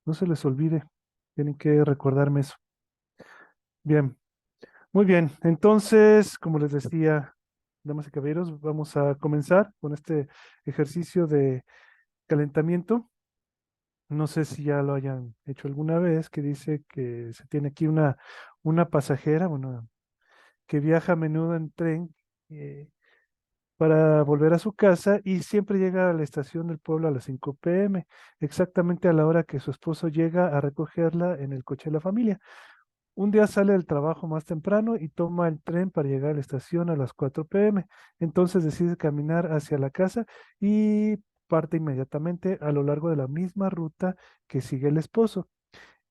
No se les olvide. Tienen que recordarme eso. Bien, muy bien. Entonces, como les decía, damas y caballeros, vamos a comenzar con este ejercicio de calentamiento. No sé si ya lo hayan hecho alguna vez, que dice que se tiene aquí una pasajera, bueno, que viaja a menudo en tren eh, para volver a su casa y siempre llega a la estación del pueblo a las 5 p.m., exactamente a la hora que su esposo llega a recogerla en el coche de la familia. Un día sale del trabajo más temprano y toma el tren para llegar a la estación a las 4 p.m. Entonces decide caminar hacia la casa y parte inmediatamente a lo largo de la misma ruta que sigue el esposo.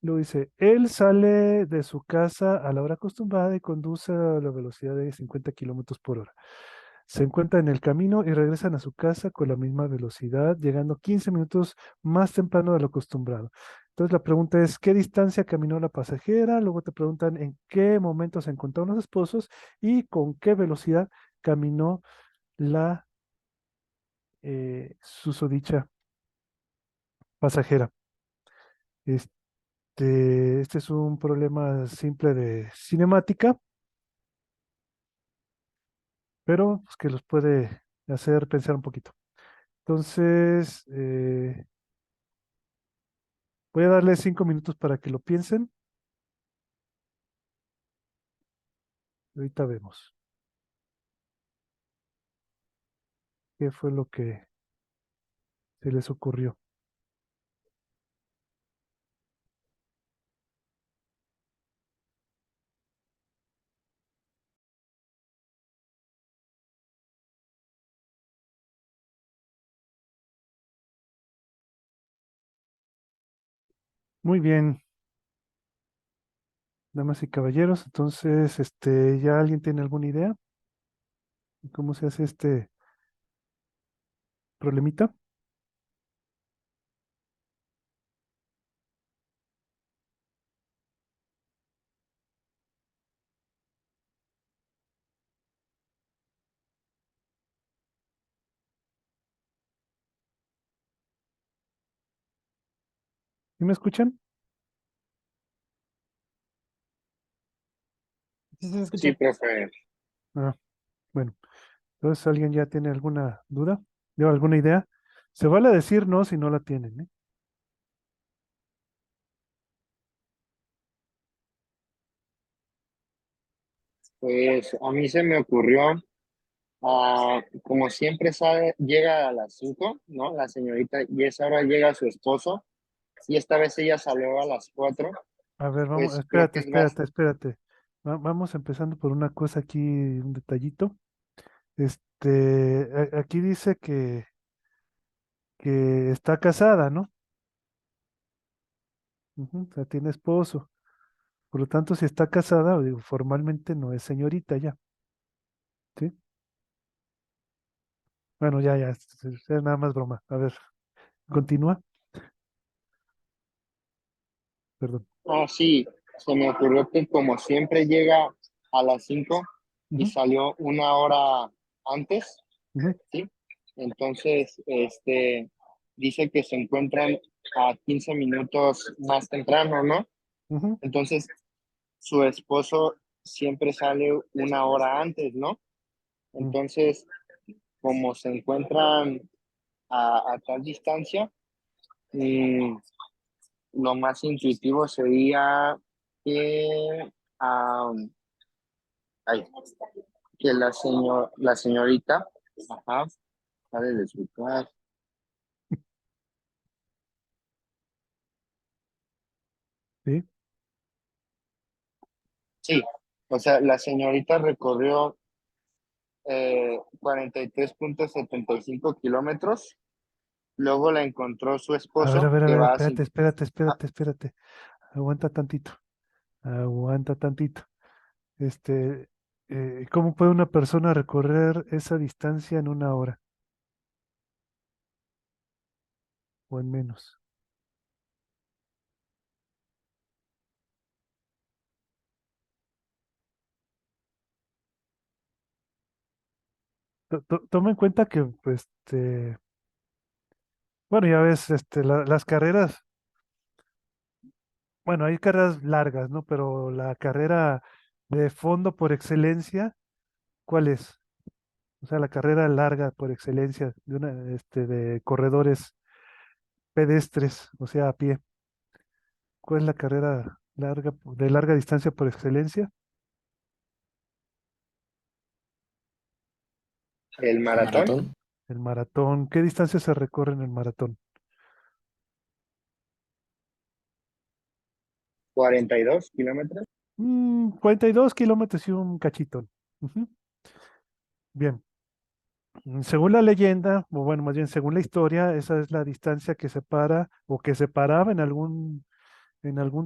Lo dice, él sale de su casa a la hora acostumbrada y conduce a la velocidad de 50 kilómetros por hora. Se encuentran en el camino y regresan a su casa con la misma velocidad, llegando 15 minutos más temprano de lo acostumbrado. Entonces la pregunta es, ¿qué distancia caminó la pasajera? Luego te preguntan en qué momento se encontraron los esposos y con qué velocidad caminó la susodicha pasajera. Este es un problema simple de cinemática, pero pues, que los puede hacer pensar un poquito. Entonces, voy a darles 5 minutos para que lo piensen. Ahorita vemos qué fue lo que se les ocurrió. Muy bien, damas y caballeros. Entonces, ¿ya alguien tiene alguna idea de cómo se hace este problemita? ¿Sí me escuchan? Sí, se Sí, escucha. profe. Ah, bueno. Entonces, ¿alguien ya tiene alguna duda? ¿O alguna idea? Se vale decir no si no la tienen, ¿eh? Pues a mí se me ocurrió, como siempre llega a las 5, ¿no? La señorita, y esa hora llega su esposo, y esta vez ella salió a las 4, A ver, vamos, pues creo que espérate, es más, espérate, espérate. Vamos empezando por una cosa aquí, un detallito. Aquí dice que está casada, ¿no? Ujú, o sea, tiene esposo. Por lo tanto, si está casada, digo, formalmente no es señorita ya, ¿sí? Bueno, ya, es nada más broma. A ver, continúa, perdón. sí, se me ocurrió que como siempre llega a las 5 y Ujú, salió una hora antes, ujú, ¿sí? Entonces, dice que se encuentran a 15 minutos más temprano, ¿no? ujú, Entonces, su esposo siempre sale una hora antes, ¿no? ujú. Entonces, como se encuentran a tal distancia, mm, lo más intuitivo sería que, am, ay, que la señorita, ajá, sale de su casa. Sí, Sí, o sea, la señorita recorrió 43,75 kilómetros. Luego la encontró su esposo, a que ver, va a... espérate. Aguanta tantito, aguanta tantito. Este, ¿Cómo puede una persona recorrer esa distancia en una hora o en menos? Toma en cuenta que, pues, bueno, ya ves, las carreras. bueno, hay carreras largas, ¿no? Pero la carrera de fondo por excelencia, ¿cuál es? O sea, la carrera larga por excelencia de de corredores pedestres, o sea, a pie. ¿Cuál es la carrera larga, de larga distancia por excelencia? El maratón, Maratón. El maratón. ¿Qué distancia se recorre en el maratón? 42 kilómetros. 42 kilómetros y un cachitón. Ujú. Bien. Según la leyenda, o bueno, más bien según la historia, esa es la distancia que separa o que separaba en algún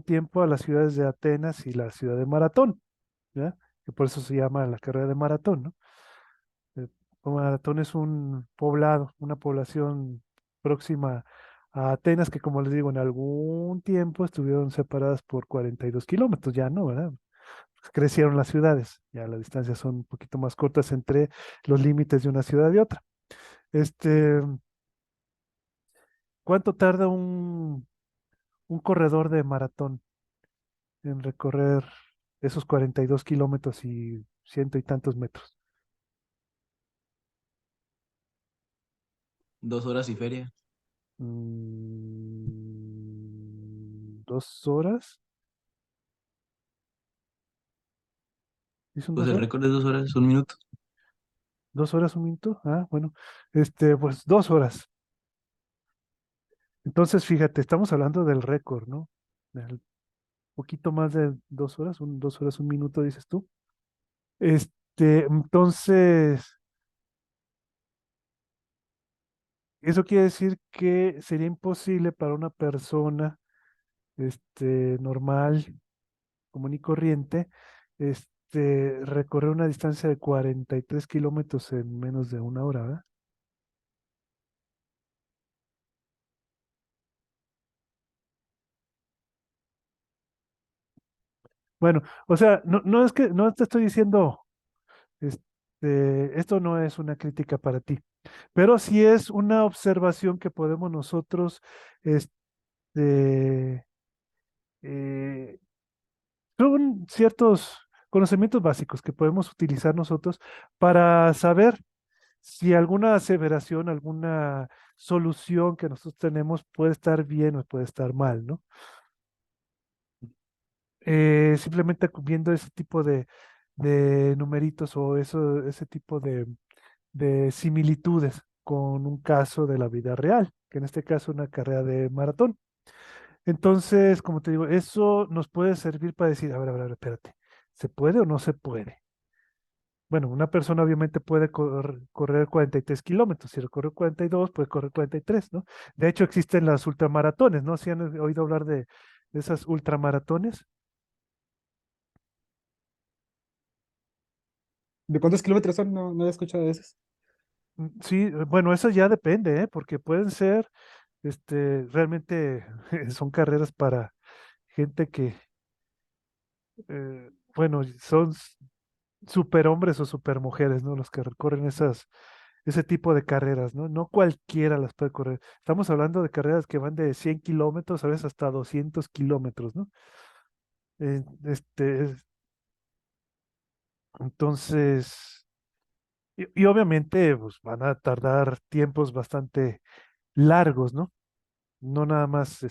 tiempo a las ciudades de Atenas y la ciudad de Maratón, ¿ya? Que por eso se llama la carrera de Maratón, ¿no? Eh, Maratón es un poblado, una población próxima a Atenas que, como les digo, en algún tiempo estuvieron separadas por 42 kilómetros, ya no, ¿verdad? Crecieron las ciudades, ya las distancias son un poquito más cortas entre los límites de una ciudad y otra. Este, ¿Cuánto tarda un corredor de maratón en recorrer esos 42 kilómetros y ciento y tantos metros? 2 horas y feria. 2 horas. ¿Son Pues dos el horas? récord es 2 horas, 1 minuto. 2 horas, un minuto. Ah, bueno. Pues 2 horas. Entonces, fíjate, estamos hablando del récord, ¿no? Del poquito más de 2 horas, 2 horas, un minuto, dices tú. Entonces, eso quiere decir que sería imposible para una persona, normal, común y corriente, recorrer una distancia de 43 kilómetros en menos de una hora, ¿verdad? Bueno, o sea, no es que, no te estoy diciendo, esto no es una crítica para ti, pero sí es una observación que podemos nosotros, este, eh, son ciertos conocimientos básicos que podemos utilizar nosotros para saber si alguna aseveración, alguna solución que nosotros tenemos puede estar bien o puede estar mal, ¿no? Simplemente viendo ese tipo de numeritos o ese tipo de similitudes con un caso de la vida real, que en este caso una carrera de maratón. Entonces, como te digo, eso nos puede servir para decir, a ver, espérate, ¿se puede o no se puede? Bueno, una persona obviamente puede correr 43 kilómetros, si recorre 42, puede correr 43, ¿no? De hecho, existen las ultramaratones, ¿no? ¿Si han oído hablar de esas ultramaratones? ¿De cuántos kilómetros son? No, no he escuchado de esos. Sí, bueno, eso ya depende, ¿eh? Porque pueden ser, realmente son carreras para gente que, bueno, son superhombres o supermujeres, ¿no? Los que recorren ese tipo de carreras, ¿no? No cualquiera las puede correr. Estamos hablando de carreras que van de 100 kilómetros, a veces hasta 200 kilómetros, ¿no? Eh, este, es- entonces, y obviamente, pues van a tardar tiempos bastante largos, ¿no? No nada más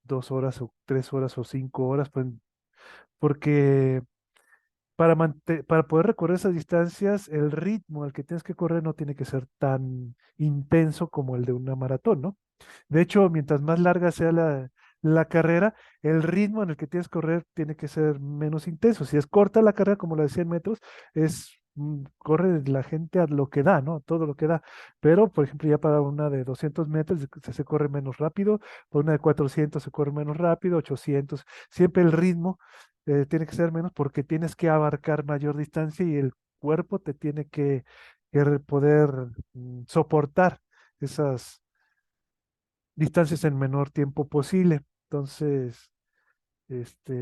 2 horas o 3 horas o 5 horas, pues, porque para poder recorrer esas distancias, el ritmo al que tienes que correr no tiene que ser tan intenso como el de una maratón, ¿no? De hecho, mientras más larga sea la carrera, el ritmo en el que tienes que correr tiene que ser menos intenso. Si es corta la carrera, como la de 100 metros, corre la gente a lo que da, ¿no? Todo lo que da. Pero, por ejemplo, ya para una de 200 metros se corre menos rápido, para una de 400 se corre menos rápido, 800. Siempre el ritmo tiene que ser menos porque tienes que abarcar mayor distancia y el cuerpo te tiene que poder soportar esas distancias en menor tiempo posible. Entonces,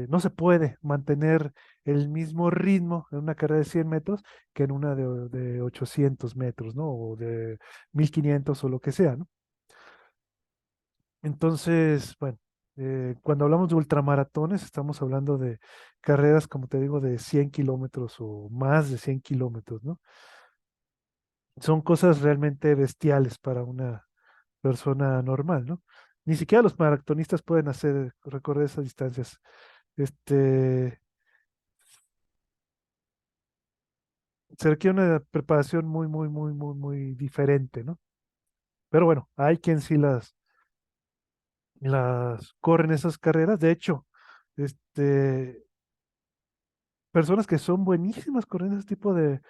no se puede mantener el mismo ritmo en una carrera de 100 metros que en una de 800 metros, ¿no? O de 1500 o lo que sea, ¿no? Entonces, bueno. Cuando hablamos de ultramaratones, estamos hablando de carreras, como te digo, de 100 kilómetros o más de 100 kilómetros, ¿no? Son cosas realmente bestiales para una persona normal, ¿no? Ni siquiera los maratonistas pueden recorrer esas distancias. Este, Se requiere una preparación muy, muy, muy, muy, muy diferente, ¿no? Pero bueno, hay quien sí las corren esas carreras. De hecho, este, personas que son buenísimas corriendo ese tipo de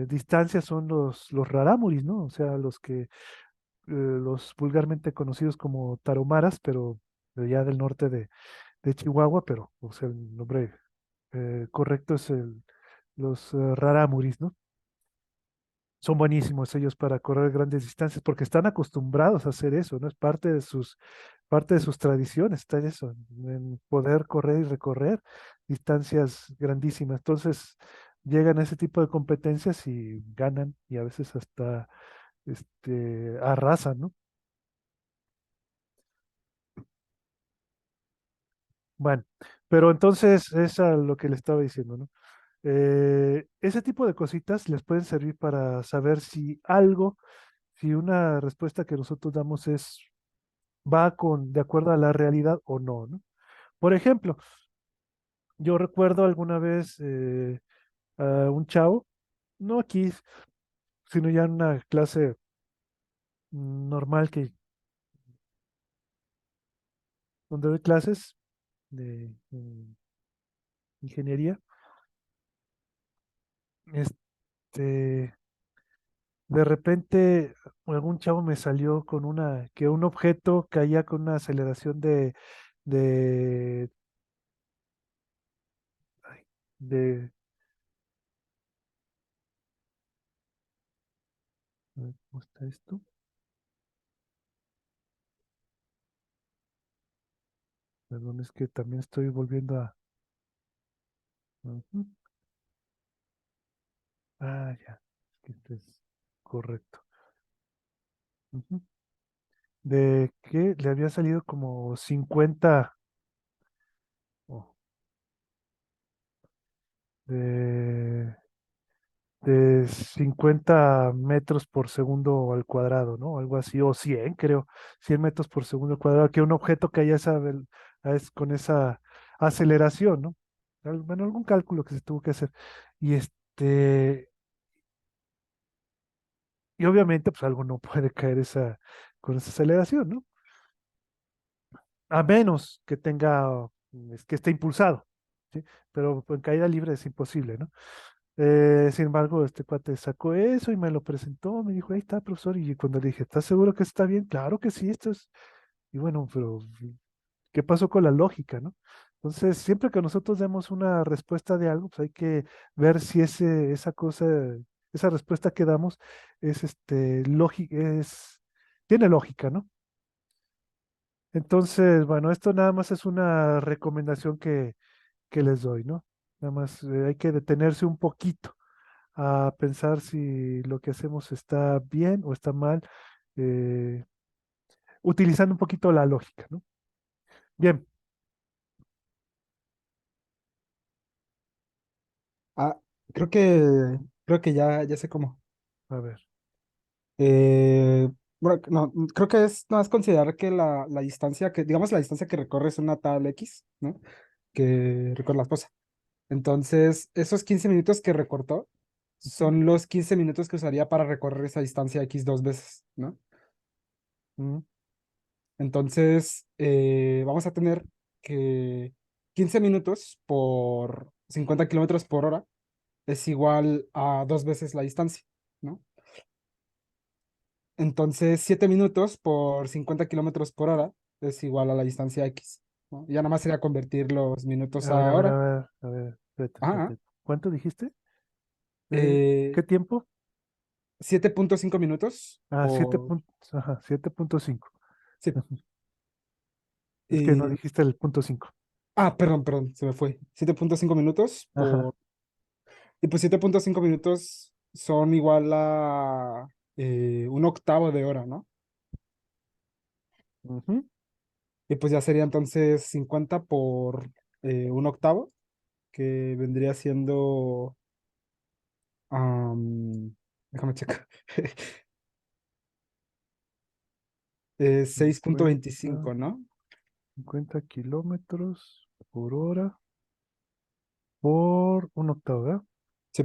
distancias son los rarámuris, ¿no? O sea, los vulgarmente conocidos como taromaras, pero de allá del norte de Chihuahua, pero o sea, el nombre correcto es los rarámuris, ¿no? Son buenísimos ellos para correr grandes distancias porque están acostumbrados a hacer eso, ¿no? Es parte de sus tradiciones, está en eso, en poder correr y recorrer distancias grandísimas. Entonces, llegan a ese tipo de competencias y ganan y a veces hasta arrasan, ¿no? Bueno, pero entonces es a lo que le estaba diciendo, ¿no? Ese tipo de cositas les pueden servir para saber si una respuesta que nosotros damos va de acuerdo a la realidad o no, ¿no? Por ejemplo, yo recuerdo alguna vez a un chavo, no aquí, sino ya en una clase normal donde doy clases de ingeniería, este, de repente algún chavo me salió con que un objeto caía con una aceleración de, ay, de, a ver, ¿cómo está esto? Perdón, es que también estoy volviendo ujú. Ah, ya, es que este es correcto. Ujú. De que le había salido como 50, oh, de, de 50 metros por segundo al cuadrado, ¿no? Algo así, o 100, creo, 100 metros por segundo al cuadrado, que un objeto que haya con esa aceleración, ¿no? Bueno, algún cálculo que se tuvo que hacer. Y y obviamente, pues algo no puede caer con esa aceleración, ¿no? A menos que que esté impulsado, ¿sí? Pero en caída libre es imposible, ¿no? Sin embargo, este cuate sacó eso y me lo presentó, me dijo, ahí está, profesor, y cuando le dije, ¿estás seguro que está bien? Claro que sí, esto es, y bueno, pero ¿qué pasó con la lógica, no? Entonces, siempre que nosotros demos una respuesta de algo, pues hay que ver si esa respuesta que damos es tiene lógica, ¿no? Entonces, bueno, esto nada más es una recomendación que les doy, ¿no? Nada más hay que detenerse un poquito a pensar si lo que hacemos está bien o está mal, eh, utilizando un poquito la lógica, ¿no? Bien, Ah, creo que ya sé cómo. a ver. Eh, bueno, no, creo que es nada más considerar que la distancia digamos, la distancia que recorre es una tal X, ¿no? Que recorre la esposa. Entonces, esos 15 minutos que recortó Ujú, son los 15 minutos que usaría para recorrer esa distancia X dos veces, ¿no? ujú, Entonces, vamos a tener que 15 minutos por 50 kilómetros por hora es igual a dos veces la distancia, ¿no? Entonces, 7 minutos por 50 kilómetros por hora es igual a la distancia X, ¿no? Ya nada más sería convertir los minutos a ver, a a ver, a hora. ver, a ver, espérate, Ajá. espérate. ¿Cuánto dijiste? Eh, ¿Qué tiempo? 7.5 minutos Ah, por... ajá, 7.5. Sí. Es que no eh, dijiste el punto 5. perdón, se me fue. 7.5 minutos Ajá. por... Y pues 7.5 minutos son igual a un octavo de hora, ¿no? Ujú. Y pues ya sería entonces 50 por un octavo, que vendría siendo, déjame checar, 6.25, 50, ¿no? 50 kilómetros por hora por un octavo, ¿verdad? Sí,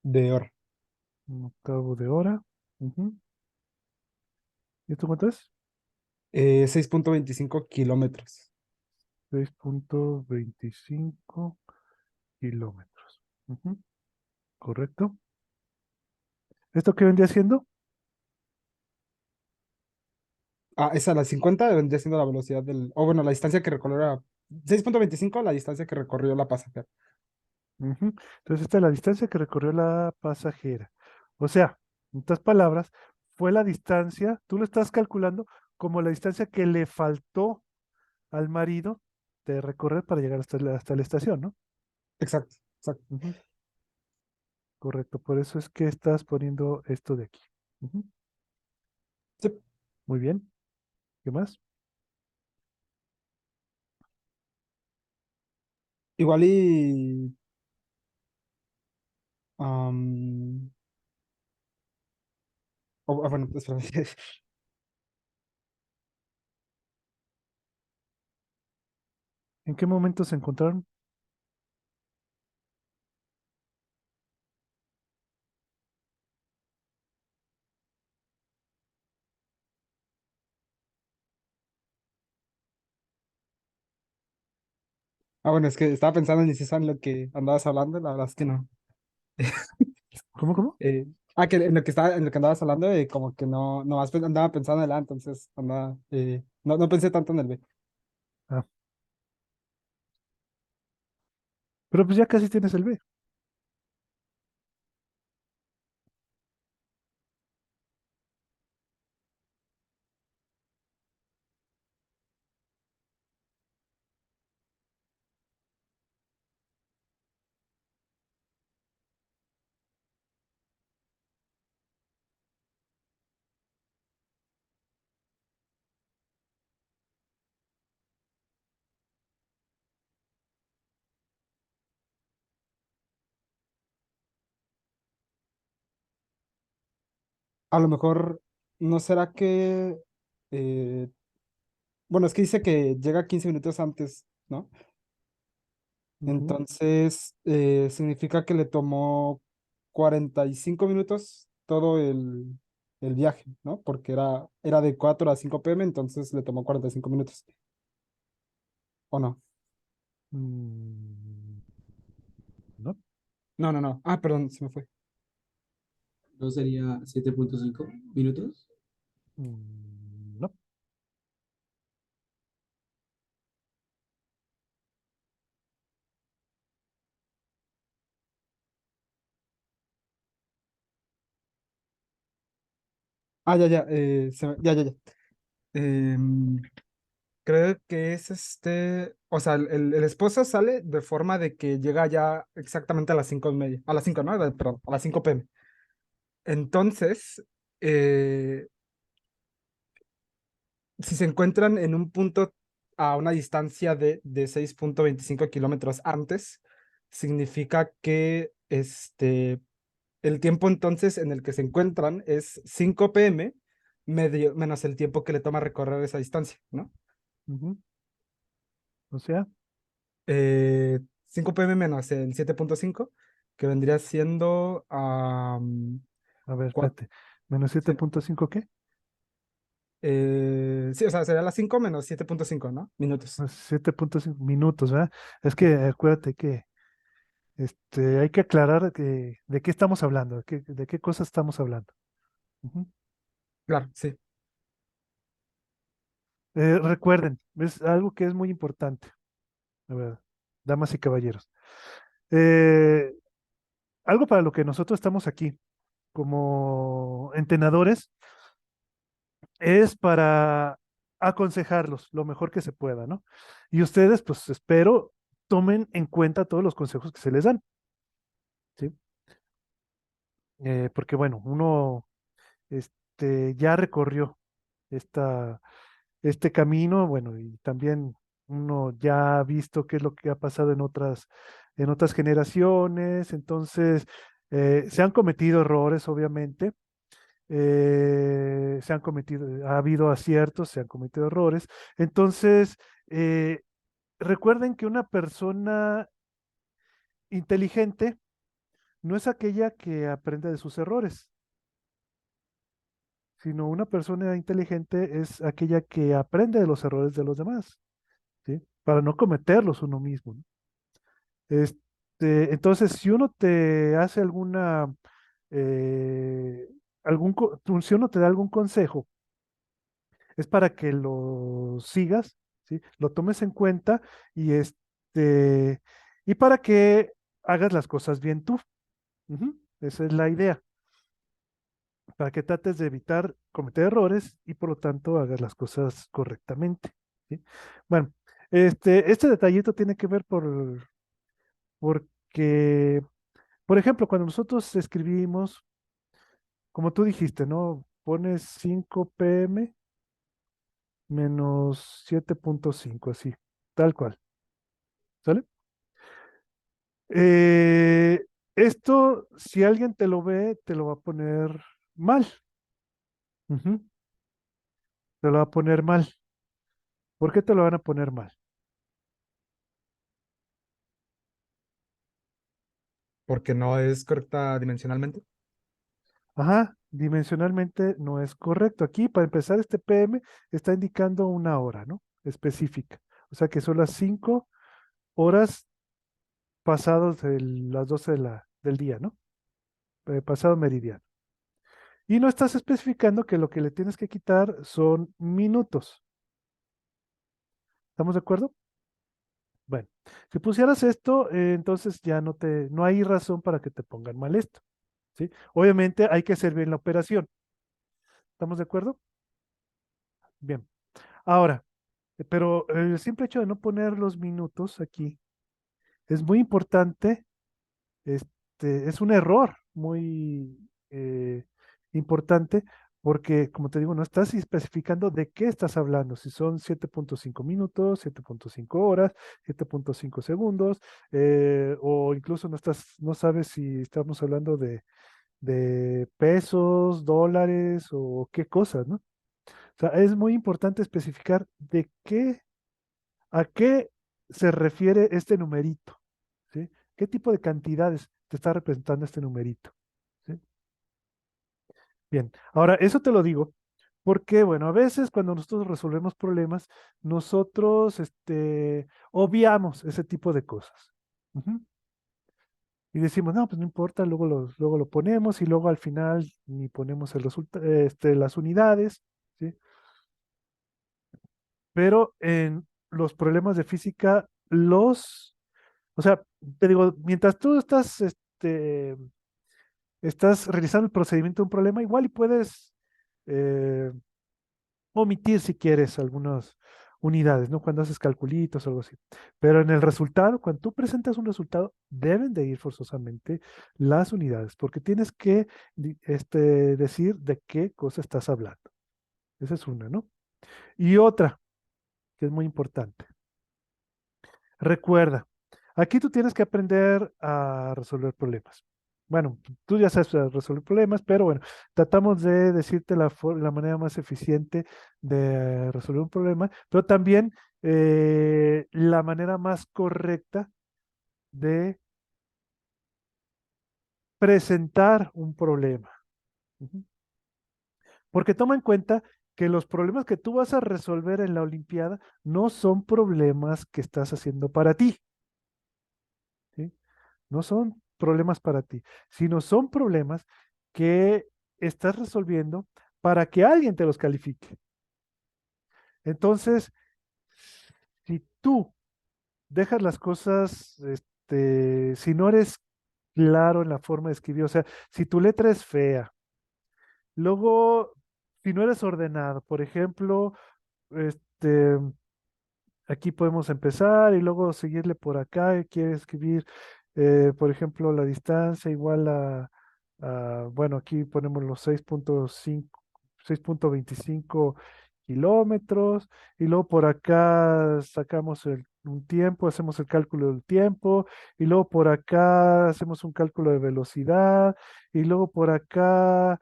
de hora. Un octavo de hora. Ujú. ¿Y esto cuánto es? 6.25 kilómetros. 6.25 kilómetros. Ujú. Correcto. ¿Esto qué vendría siendo? Ah, esa, la 50 vendría siendo la velocidad del, o bueno, la distancia que recorrió, 6.25 la distancia que recorrió la pasajera. Ujú. Entonces, esta es la distancia que recorrió la pasajera. O sea, en otras palabras, fue la distancia, tú lo estás calculando como la distancia que le faltó al marido de recorrer para llegar hasta la estación, ¿no? Exacto, exacto. Ujú. Correcto, por eso es que estás poniendo esto de aquí. Ujú. Sí, Muy bien, ¿qué más? igual y, am, bueno, espera. ¿En qué momento se encontraron? Bueno, es que estaba pensando en si eso en lo que andabas hablando, la verdad es que no. ¿Cómo, cómo? Que en lo que andabas hablando, como que no, nomás andaba pensando en el A, entonces andaba, no pensé tanto en el B. Ah, pero pues ya casi tienes el B. A lo mejor, ¿no será que, eh, bueno, es que dice que llega 15 minutos antes, ¿no? Ujú. Entonces, significa que le tomó 45 minutos todo el viaje, ¿no? Porque era de 4 a 5 p.m., entonces le tomó 45 minutos, ¿o no? Mm, no. No, no, no. Ah, perdón, se me fue. ¿No sería 7.5 minutos? No. Ya, ya, ya, ya, ya. Em, Creo que es o sea, el esposo sale de forma de que llega ya exactamente a las 5:30, a las 5, ¿no? Perdón, a las 5 p.m. Entonces, eh, si se encuentran en un punto a una distancia de 6.25 kilómetros antes, significa que el tiempo entonces en el que se encuentran es 5 p.m. Menos el tiempo que le toma recorrer esa distancia, ¿no? Ujú. O sea, 5 p.m. menos el 7.5, que vendría siendo a ver, cua- espérate. ¿Menos sí, 7.5 qué? sí, o sea, sería las 5 menos 7.5, ¿no? Minutos. 7.5 minutos, ¿verdad? Es Sí, que acuérdate que hay que aclarar de qué estamos hablando, de qué cosas estamos hablando. Ujú. claro, sí. Recuerden, es algo que es muy importante, la verdad, damas y caballeros. Eh, Algo para lo que nosotros estamos aquí como entrenadores es para aconsejarlos lo mejor que se pueda, ¿no? Y ustedes, pues espero, tomen en cuenta todos los consejos que se les dan, ¿sí? Porque bueno, uno ya recorrió esta, este camino, bueno, y también uno ya ha visto qué es lo que ha pasado en otras generaciones, entonces se han cometido errores, obviamente, se han cometido, ha habido aciertos, se han cometido errores, entonces recuerden que una persona inteligente no es aquella que aprende de sus errores, sino una persona inteligente es aquella que aprende de los errores de los demás, ¿sí? Para no cometerlos uno mismo, ¿no? Entonces, si uno te hace eh, si uno te da algún consejo, es para que lo sigas, ¿sí? Lo tomes en cuenta y y para que hagas las cosas bien tú. Ujú, esa es la idea, para que trates de evitar cometer errores y por lo tanto hagas las cosas correctamente, ¿sí? Bueno, este detallito tiene que ver porque, por ejemplo, cuando nosotros escribimos, como tú dijiste, ¿no? Pones 5 p.m. menos 7.5 así, tal cual, ¿sale? Eh, Esto, si alguien te lo ve, te lo va a poner mal. Ujú, te lo va a poner mal. ¿Por qué te lo van a poner mal? Porque no es correcta dimensionalmente. Ajá, dimensionalmente no es correcto. Aquí, para empezar, este PM está indicando una hora, ¿no? Específica. O sea que son las 5 horas pasados de las 12 del día, ¿no? Pasado meridiano. Y no estás especificando que lo que le tienes que quitar son minutos. ¿Estamos de acuerdo? Bueno, si pusieras esto, entonces ya no hay razón para que te pongan mal esto, ¿sí? Obviamente hay que hacer bien la operación. ¿Estamos de acuerdo? Bien. Ahora, pero el simple hecho de no poner los minutos aquí es muy importante. Es un error muy importante porque, como te digo, no estás especificando de qué estás hablando, si son 7.5 minutos, 7.5 horas, 7.5 segundos, o incluso no sabes si estamos hablando de pesos, dólares o qué cosas, ¿no? O sea, es muy importante especificar a qué se refiere este numerito, ¿sí? ¿Qué tipo de cantidades te está representando este numerito? ¿Sí? Bien, ahora eso te lo digo porque, bueno, a veces cuando nosotros resolvemos problemas, nosotros obviamos ese tipo de cosas. Ujú. Y decimos, no, pues no importa, luego lo ponemos y luego al final ni ponemos las unidades, ¿sí? Pero en los problemas de física, o sea, te digo, mientras tú estás realizando el procedimiento de un problema, igual y puedes eh, omitir si quieres algunas unidades, ¿no? Cuando haces calculitos o algo así. Pero en el resultado, cuando tú presentas un resultado, deben de ir forzosamente las unidades, porque tienes que decir de qué cosa estás hablando. Esa es una, ¿no? Y otra, que es muy importante. Recuerda, aquí tú tienes que aprender a resolver problemas. Bueno, tú ya sabes resolver problemas, pero bueno, tratamos de decirte la manera más eficiente de resolver un problema, pero también la manera más correcta de presentar un problema. Ujú. Porque toma en cuenta que los problemas que tú vas a resolver en la Olimpiada no son problemas que estás haciendo para ti, ¿sí? No son problemas para ti, sino son problemas que estás resolviendo para que alguien te los califique. Entonces, si tú dejas las cosas, si no eres claro en la forma de escribir, o sea, si tu letra es fea, luego, si no eres ordenado, por ejemplo, este, aquí podemos empezar y luego seguirle por acá. Quiere escribir, por ejemplo, la distancia igual bueno, aquí ponemos los 6.5, 6.25 kilómetros, y luego por acá sacamos un tiempo, hacemos el cálculo del tiempo, y luego por acá hacemos un cálculo de velocidad, y luego por acá,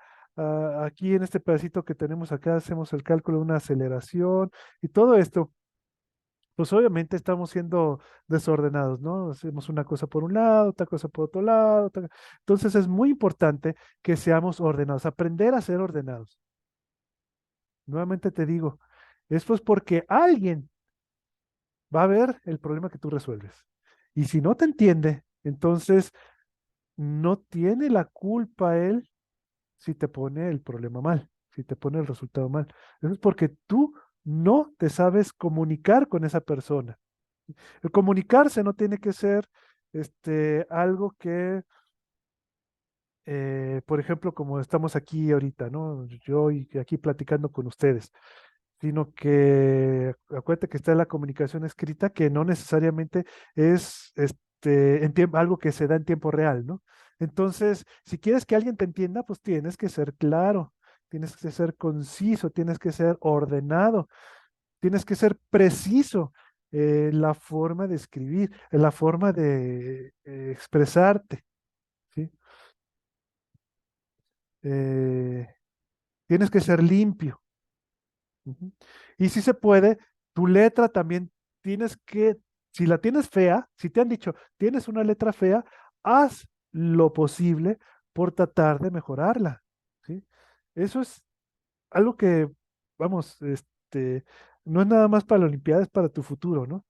aquí en este pedacito que tenemos acá, hacemos el cálculo de una aceleración, y todo esto, pues obviamente estamos siendo desordenados, ¿no? Hacemos una cosa por un lado, otra cosa por otro lado. Entonces es muy importante que seamos ordenados, aprender a ser ordenados. Nuevamente te digo, es pues porque alguien va a ver el problema que tú resuelves. Y si no te entiende, entonces no tiene la culpa él si te pone el problema mal, si te pone el resultado mal. Eso es porque tú no te sabes comunicar con esa persona. El comunicarse no tiene que ser algo que, por ejemplo, como estamos aquí ahorita, ¿no? Yo y aquí platicando con ustedes, sino que acuérdate que está la comunicación escrita, que no necesariamente es algo que se da en tiempo real, ¿no? Entonces, si quieres que alguien te entienda, pues tienes que ser claro, tienes que ser conciso, tienes que ser ordenado, tienes que ser preciso en la forma de escribir, en la forma de expresarte, ¿sí? Eh, tienes que ser limpio. Ujú. Y si se puede, tu letra también tienes que, si la tienes fea, si te han dicho, tienes una letra fea, haz lo posible por tratar de mejorarla, ¿sí? Eso es algo que, vamos, no es nada más para la Olimpiada, es para tu futuro, ¿no?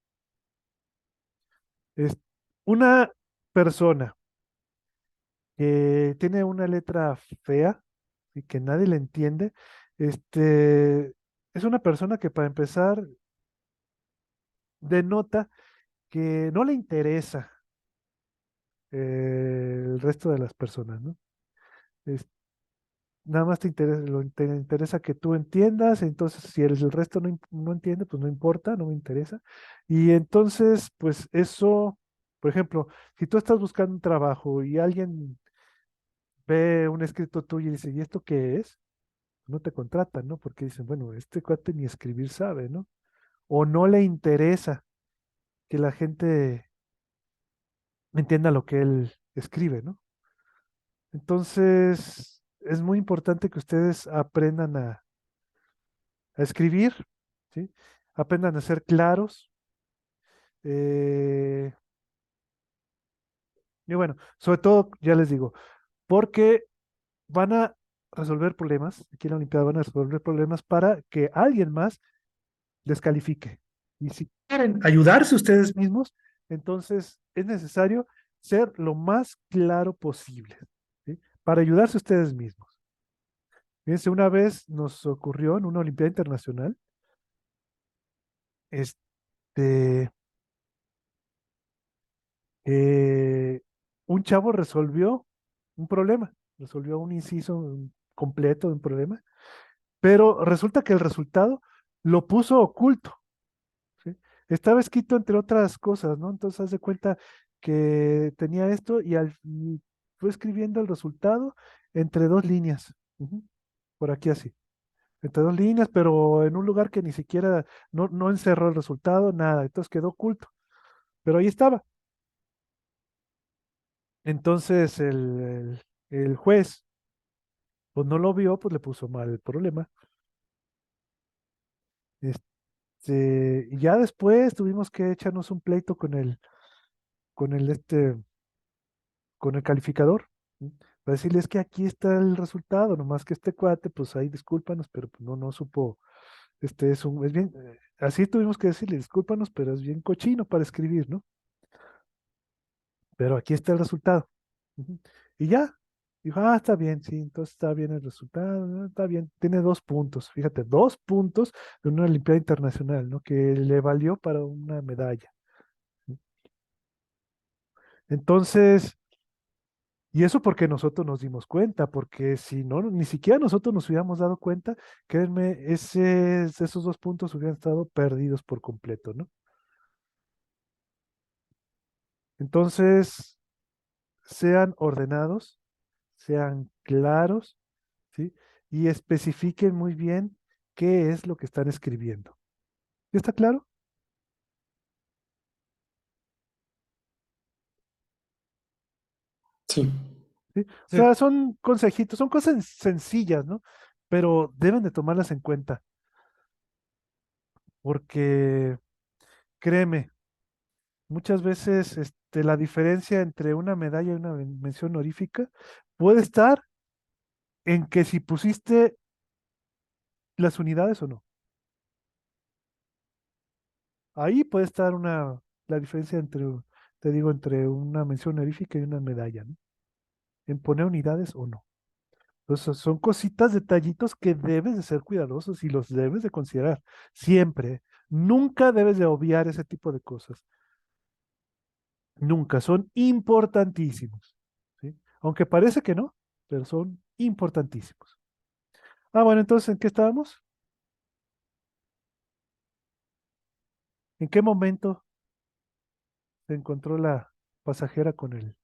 Es una persona que tiene una letra fea y que nadie le entiende, es una persona que para empezar denota que no le interesa el resto de las personas, ¿no? Es- nada más te interesa que tú entiendas, entonces si el resto no entiende, pues no importa, no me interesa. Y entonces, pues eso, por ejemplo, si tú estás buscando un trabajo y alguien ve un escrito tuyo y dice, ¿y esto qué es? No te contratan, ¿no? Porque dicen, bueno, este cuate ni escribir sabe, ¿no? O no le interesa que la gente entienda lo que él escribe, ¿no? Entonces, es muy importante que ustedes aprendan a escribir, ¿sí? Aprendan a ser claros. eh, y bueno, sobre todo, ya les digo, porque van a resolver problemas, aquí en la Olimpiada van a resolver problemas para que alguien más les califique. Y si quieren ayudarse ustedes mismos, entonces es necesario ser lo más claro posible, ¿sí? Para ayudarse ustedes mismos. Fíjense, una vez nos ocurrió en una Olimpiada Internacional, este, eh, un chavo resolvió un problema, resolvió un inciso completo de un problema, pero resulta que el resultado lo puso oculto, ¿sí? Estaba escrito entre otras cosas, ¿no? Entonces, haz de cuenta que tenía esto y fue escribiendo el resultado entre dos líneas, ujú, por aquí así. Entre dos líneas, pero en un lugar que ni siquiera no encerró el resultado, nada, entonces quedó oculto, pero ahí estaba. Entonces el juez, pues no lo vio, pues le puso mal el problema. Y ya después tuvimos que echarnos un pleito con el, este, con el calificador, ¿sí? Para decirles que aquí está el resultado, nomás que este cuate, pues ahí discúlpanos, pero pues no supo, es bien, así tuvimos que decirle, discúlpanos, pero es bien cochino para escribir, ¿no? Pero aquí está el resultado. Ujú. Y ya, dijo, está bien, sí, entonces está bien el resultado, ¿no? Está bien, tiene 2 puntos, fíjate, 2 puntos de una Olimpiada Internacional, ¿no? Que le valió para una medalla. Entonces, y eso porque nosotros nos dimos cuenta, porque si no, ni siquiera nosotros nos hubiéramos dado cuenta, créanme, esos 2 puntos hubieran estado perdidos por completo, ¿no? Entonces, sean ordenados, sean claros, ¿sí? Y especifiquen muy bien qué es lo que están escribiendo. ¿Ya está claro? Sí. ¿Sí? O Sí. sea, son consejitos, son cosas sencillas, ¿no? Pero deben de tomarlas en cuenta, porque créeme, muchas veces la diferencia entre una medalla y una mención honorífica puede estar en que si pusiste las unidades o no. Ahí puede estar la diferencia entre, te digo, entre una mención honorífica y una medalla, ¿no? En poner unidades o no. Entonces, son cositas, detallitos que debes de ser cuidadosos y los debes de considerar siempre. Nunca debes de obviar ese tipo de cosas. Nunca, son importantísimos. ¿Sí? Aunque parece que no, pero son importantísimos. Ah, bueno, entonces, ¿en qué estábamos? ¿En qué momento se encontró la pasajera con el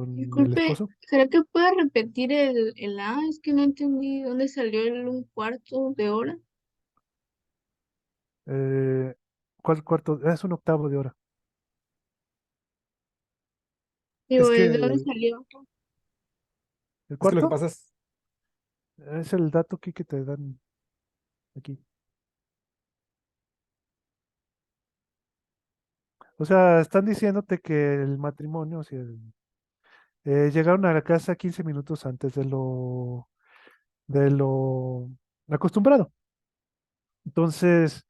Disculpe, esposo? ¿será que puede repetir el A? Es que no entendí dónde salió el un cuarto de hora. Eh, ¿Cuál cuarto? Es un octavo de hora. Digo, Es que ¿de dónde salió? el Es que lo que cuarto pasa es, es el dato que te dan aquí. O sea, están diciéndote que el matrimonio, o sea, llegaron a la casa 15 minutos antes de lo acostumbrado. Entonces,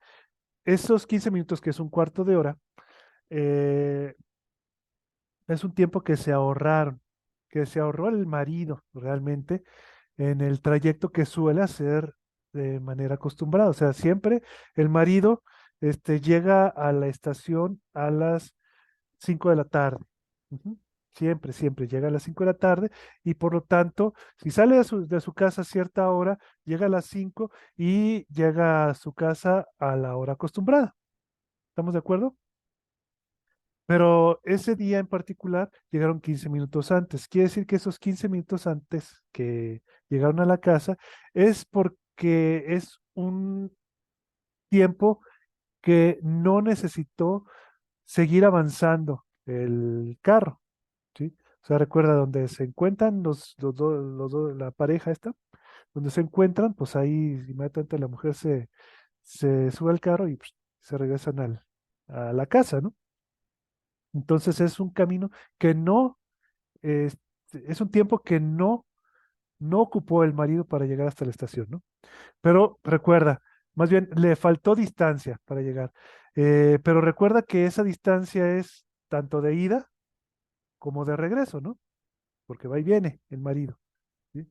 esos 15 minutos, que es un cuarto de hora, eh, es un tiempo que se ahorraron, que se ahorró el marido realmente en el trayecto que suele hacer de manera acostumbrada. O sea, siempre el marido llega a la estación a las 5 de la tarde. Ujú. Siempre, siempre llega a las 5 de la tarde y por lo tanto, si sale de su casa a cierta hora, llega a las 5 y llega a su casa a la hora acostumbrada. ¿Estamos de acuerdo? Pero ese día en particular llegaron 15 minutos antes. Quiere decir que esos 15 minutos antes que llegaron a la casa es porque es un tiempo que no necesitó seguir avanzando el carro, ¿sí? O sea, recuerda donde se encuentran la pareja esta, donde se encuentran, pues ahí inmediatamente la mujer se sube al carro y pues, se regresan a la casa, ¿no? Entonces es un camino que no, es, es un tiempo que no ocupó el marido para llegar hasta la estación, ¿no? Pero recuerda, más bien le faltó distancia para llegar. Pero recuerda que esa distancia es tanto de ida como de regreso, ¿no? Porque va y viene el marido, ¿sí?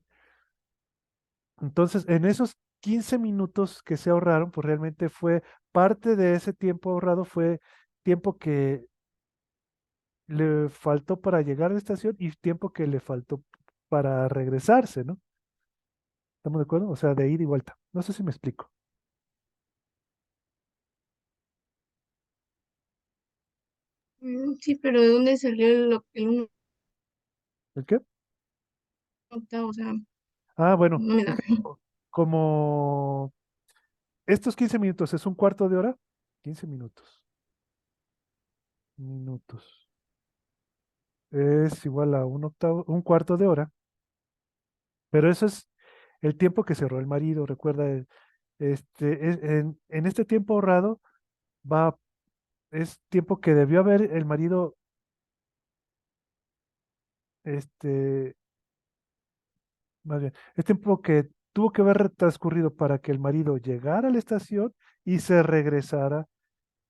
Entonces, en esos 15 minutos que se ahorraron, pues realmente fue parte de ese tiempo ahorrado, fue tiempo que le faltó para llegar a la estación y tiempo que le faltó para regresarse, ¿no? ¿Estamos de acuerdo? O sea, de ida y vuelta. No sé si me explico. Sí, pero ¿de dónde salió el un ¿El qué? octavo? O sea, Ah, bueno, no me es da. que como estos 15 minutos es un cuarto de hora, 15 minutos, minutos, es igual a un octavo, un cuarto de hora, pero eso es el tiempo que cerró el marido, recuerda, en este tiempo ahorrado va, es tiempo que debió haber el marido, este, más bien, es tiempo que tuvo que haber transcurrido para que el marido llegara a la estación y se regresara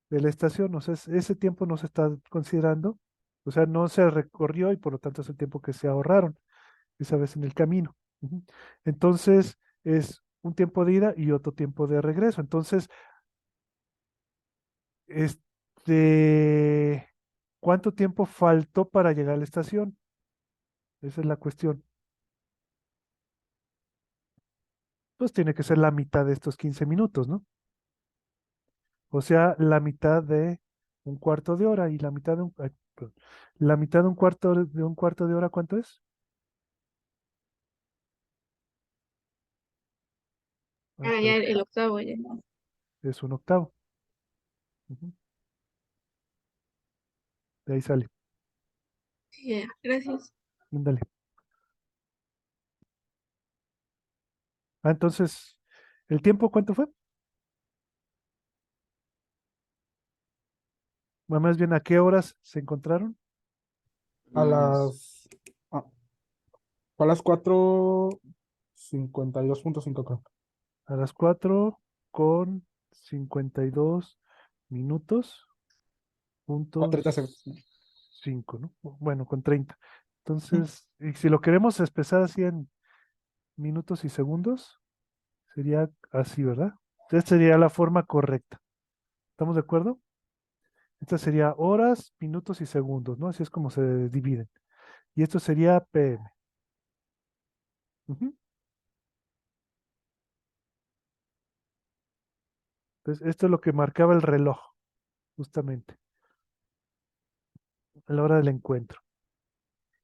de la estación. O sea, ese tiempo no se está considerando, o sea, no se recorrió y por lo tanto es el tiempo que se ahorraron esa vez en el camino. Ujú. Entonces, es un tiempo de ida y otro tiempo de regreso. Entonces, este, ¿cuánto tiempo faltó para llegar a la estación? Esa es la cuestión. Pues tiene que ser la mitad de estos 15 minutos, ¿no? O sea, la mitad de un cuarto de hora y la mitad de ay, perdón, la mitad de un cuarto de hora, ¿cuánto es? Ah, ya el octavo ya. Es un octavo. Ujú, de ahí sale. Sí, ya, gracias. Ándale. Ah, entonces, ¿el tiempo cuánto fue? Más bien, ¿a qué horas se encontraron? A Las las, ah, fue a las 4:52.5 creo. A las 4:52 minutos, Con puntos 30 segundos, ¿no? 5, ¿no? Bueno, con 30. Mm. Entonces, y si lo queremos expresar así en minutos y segundos, sería así, ¿verdad? Esta sería la forma correcta. ¿Estamos de acuerdo? Esta sería horas, minutos y segundos, ¿no? Así es como se dividen. Y esto sería PM. Ujú. Entonces, esto es lo que marcaba el reloj, justamente, a la hora del encuentro.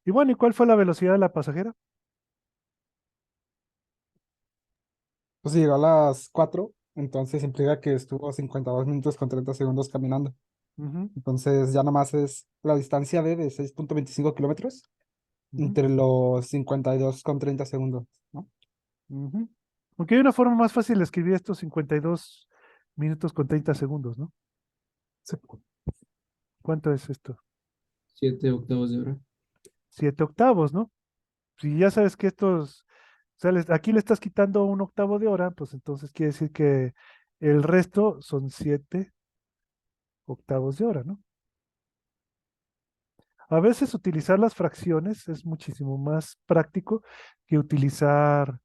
Y bueno, ¿y cuál fue la velocidad de la pasajera? Pues llegó a las 4, entonces implica que estuvo 52 minutos con 30 segundos caminando. Ujú, Entonces ya nomás es la distancia de 6.25 kilómetros ujú, entre los 52 con 30 segundos, ¿no? ujú. Aunque hay una forma más fácil de escribir estos 52 minutos con 30 segundos, ¿no? Sí. ¿Cuánto es esto? 7 octavos de hora. 7 octavos, ¿no? Si ya sabes que estos, o sea, aquí le estás quitando un octavo de hora, pues entonces quiere decir que el resto son 7 octavos de hora, ¿no? A veces utilizar las fracciones es muchísimo más práctico que utilizar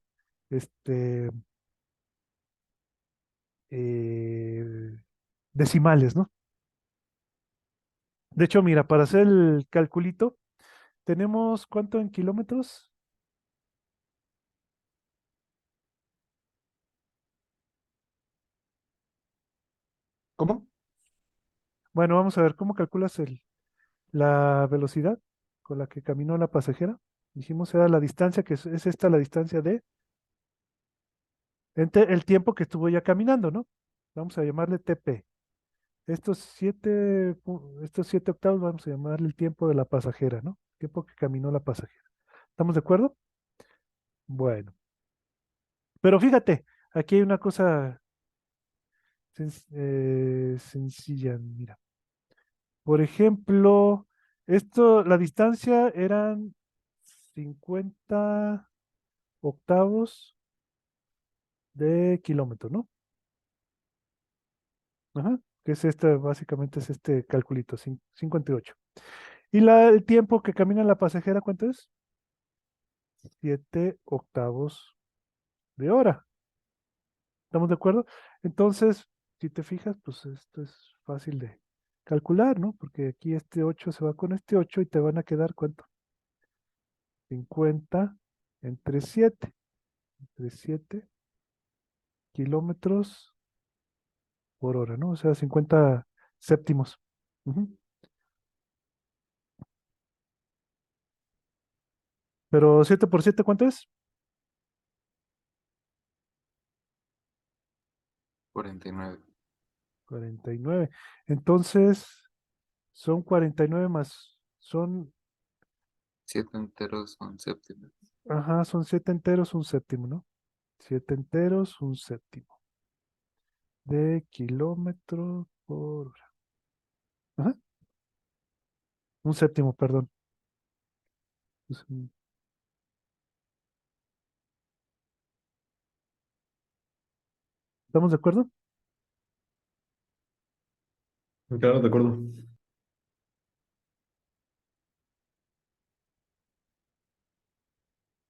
este, eh, decimales, ¿no? De hecho, mira, para hacer el calculito, tenemos ¿cuánto en kilómetros? ¿Cómo? Bueno, vamos a ver cómo calculas la velocidad con la que caminó la pasajera. Dijimos era la distancia, que es esta la distancia de el tiempo que estuvo ya caminando, ¿no? Vamos a llamarle TP. Estos 7 octavos vamos a llamarle el tiempo de la pasajera, ¿no? Tiempo que caminó la pasajera. ¿Estamos de acuerdo? Bueno, pero fíjate, aquí hay una cosa sencilla, mira. Por ejemplo, la distancia eran 50 octavos de kilómetro, ¿no? Ajá, que es este, básicamente es este calculito, 58. ¿Y el tiempo que camina la pasajera, cuánto es? 7 octavos de hora. ¿Estamos de acuerdo? Entonces, si te fijas, pues esto es fácil de calcular, ¿no? Porque aquí este 8 se va con este 8 y te van a quedar ¿cuánto? 50 entre 7 kilómetros por hora, ¿no? O sea, 50 séptimos. Ujú. Pero 7 por 7, ¿cuánto es? 49. 49. Entonces, son 49 más, son, 7 enteros son séptimas. ajá, son 7 enteros, un séptimo, ¿no? 7 enteros, un séptimo de kilómetro por hora. Ajá, un séptimo, perdón. Pues, ¿estamos de acuerdo? Claro, de acuerdo.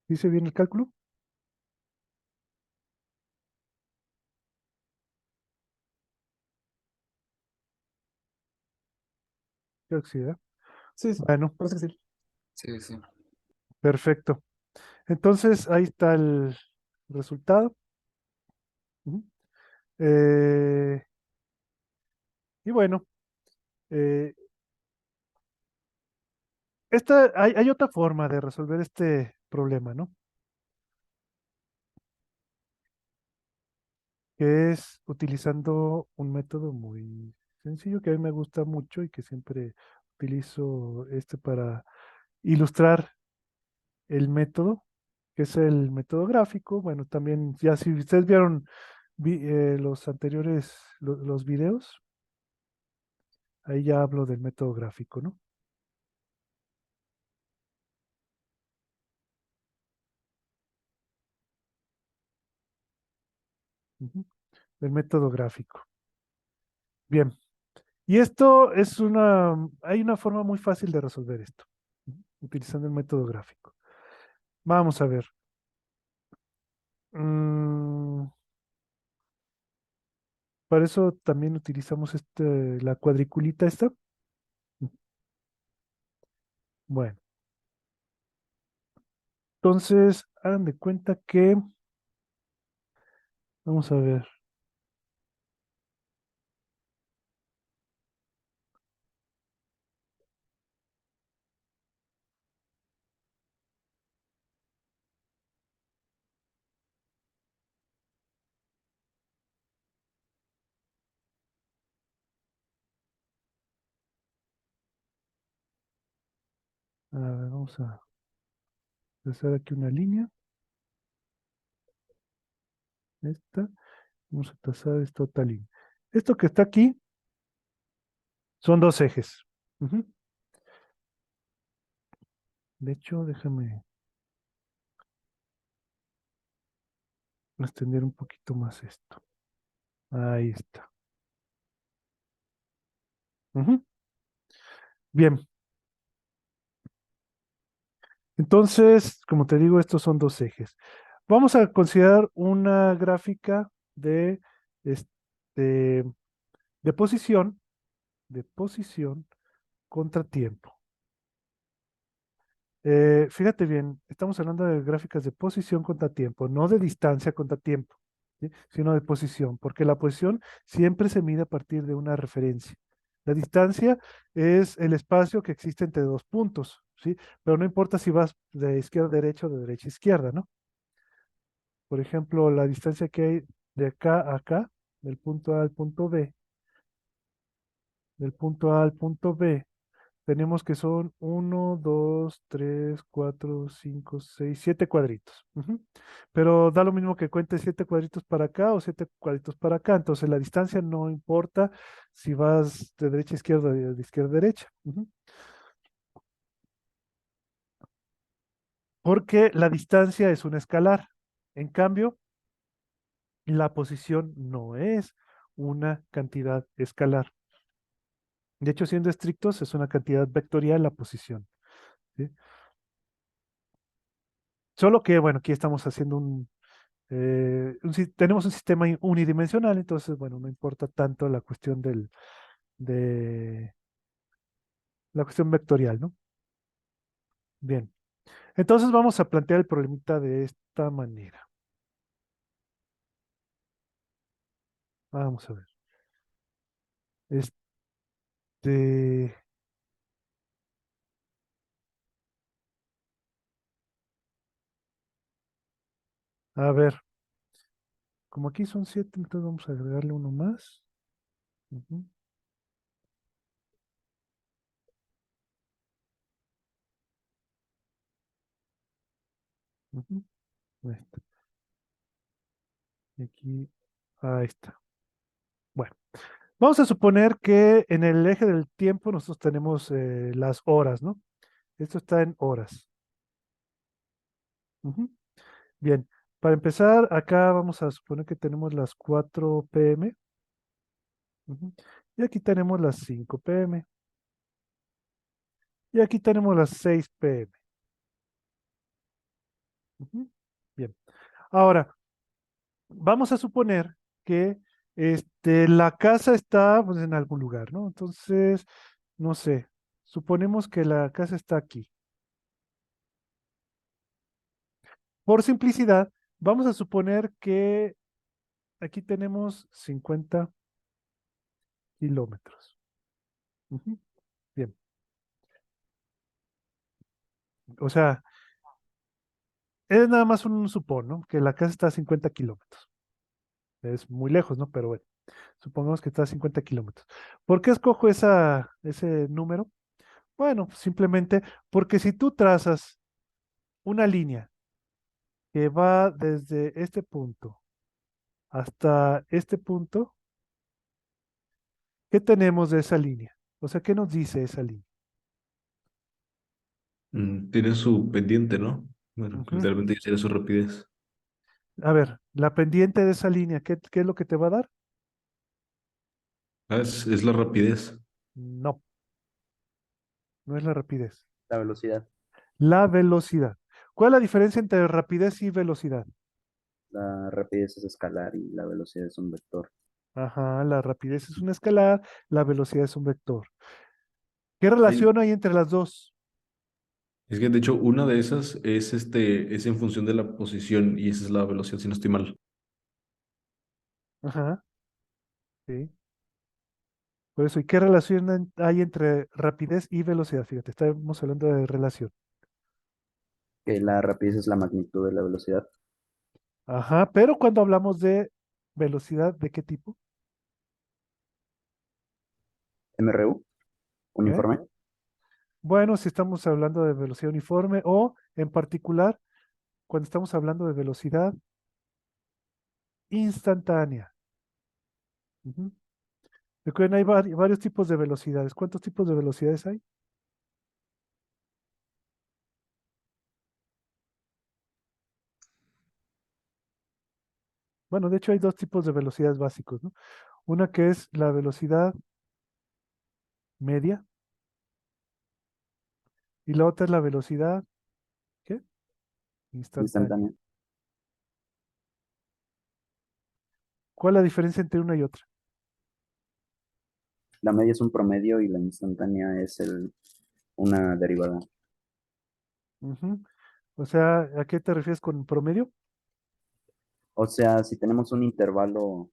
¿Dice bien el cálculo? Creo que sí, ¿verdad? Sí, sí, Bueno, parece que sí. Sí, sí. perfecto. Entonces, ahí está el resultado. Ujú. Eh, y bueno, eh, hay otra forma de resolver este problema, ¿no? que es utilizando un método muy sencillo que a mí me gusta mucho y que siempre utilizo para ilustrar el método, que es el método gráfico. Bueno, también ya si ustedes vieron los anteriores, los videos, ahí ya hablo del método gráfico, ¿no? Ujú, del método gráfico. Bien. Y esto es hay una forma muy fácil de resolver esto, ujú, utilizando el método gráfico. Vamos a ver. Mm, para eso también utilizamos la cuadriculita esta. Bueno, entonces hagan de cuenta que, vamos a ver, vamos a trazar aquí una línea, esta, vamos a trazar esta otra línea. Esto que está aquí son dos ejes. Ujú. De hecho, déjame extender un poquito más esto. Ahí está. Ujú. Bien, entonces, como te digo, estos son dos ejes. Vamos a considerar una gráfica este, de posición contra tiempo. Fíjate bien, estamos hablando de gráficas de posición contra tiempo, no de distancia contra tiempo, ¿sí? Sino de posición, porque la posición siempre se mide a partir de una referencia. La distancia es el espacio que existe entre dos puntos, ¿sí? Pero no importa si vas de izquierda a derecha o de derecha a izquierda, ¿no? Por ejemplo, la distancia que hay de acá a acá, del punto A al punto B, del punto A al punto B, tenemos que son uno, 2, 3, 4, 5, 6, 7 cuadritos. Ujú. Pero da lo mismo que cuente 7 cuadritos para acá o 7 cuadritos para acá. Entonces la distancia no importa si vas de derecha a izquierda o de izquierda a derecha. Ujú. Porque la distancia es un escalar. En cambio, la posición no es una cantidad escalar. De hecho, siendo estrictos, es una cantidad vectorial la posición. ¿Sí? Solo que, bueno, aquí estamos haciendo tenemos un sistema unidimensional, entonces, bueno, no importa tanto la cuestión de la cuestión vectorial, ¿no? Bien. Entonces vamos a plantear el problemita de esta manera. Vamos a ver. Este, a ver, como aquí son 7, entonces vamos a agregarle uno más. Ujú, ujú, ahí está. Y aquí, ahí está. Bueno, vamos a suponer que en el eje del tiempo nosotros tenemos las horas, ¿no? Esto está en horas. Ujú. Bien, para empezar, acá vamos a suponer que tenemos las 4 p.m. Ujú. Y aquí tenemos las 5 p.m. Y aquí tenemos las 6 p.m. Ujú. Bien, ahora vamos a suponer que la casa está pues, en algún lugar, ¿no? Entonces, no sé, suponemos que la casa está aquí. Por simplicidad, vamos a suponer que aquí tenemos 50 kilómetros. Ujú. Bien, o sea, es nada más un supón, ¿no? Que la casa está a 50 kilómetros. Es muy lejos, ¿no? Pero bueno, supongamos que está a 50 kilómetros. ¿Por qué escojo ese número? Bueno, simplemente porque si tú trazas una línea que va desde este punto hasta este punto, ¿qué tenemos de esa línea? O sea, ¿qué nos dice esa línea? Tiene su pendiente, ¿no? Bueno, que Ujú. literalmente tiene su rapidez. A ver, la pendiente de esa línea, ¿qué es lo que te va a dar? Ah, es la rapidez. No, no es la rapidez. La velocidad. La velocidad. ¿Cuál es la diferencia entre rapidez y velocidad? La rapidez es escalar y la velocidad es un vector. Ajá, la rapidez es un escalar, la velocidad es un vector. ¿Qué Hay- relación hay entre las dos? Es que de hecho una de esas es en función de la posición y esa es la velocidad, si no estoy mal. Ajá, sí. Por eso, ¿y qué relación hay entre rapidez y velocidad? Fíjate, estamos hablando de relación. Que la rapidez es la magnitud de la velocidad. Ajá, pero cuando hablamos de velocidad, ¿de qué tipo? MRU, ¿Eh? uniforme. Bueno, si estamos hablando de velocidad uniforme o en particular, cuando estamos hablando de velocidad instantánea. Ujú. Recuerden, hay varios tipos de velocidades. ¿Cuántos tipos de velocidades hay? Bueno, de hecho hay dos tipos de velocidades básicos, ¿no? Una que es la velocidad media y la otra es la velocidad, ¿qué? Instantánea. Instantánea. ¿Cuál es la diferencia entre una y otra? La media es un promedio y la instantánea es una derivada. Ujú. O sea, ¿a qué te refieres con promedio? O sea, si tenemos un intervalo,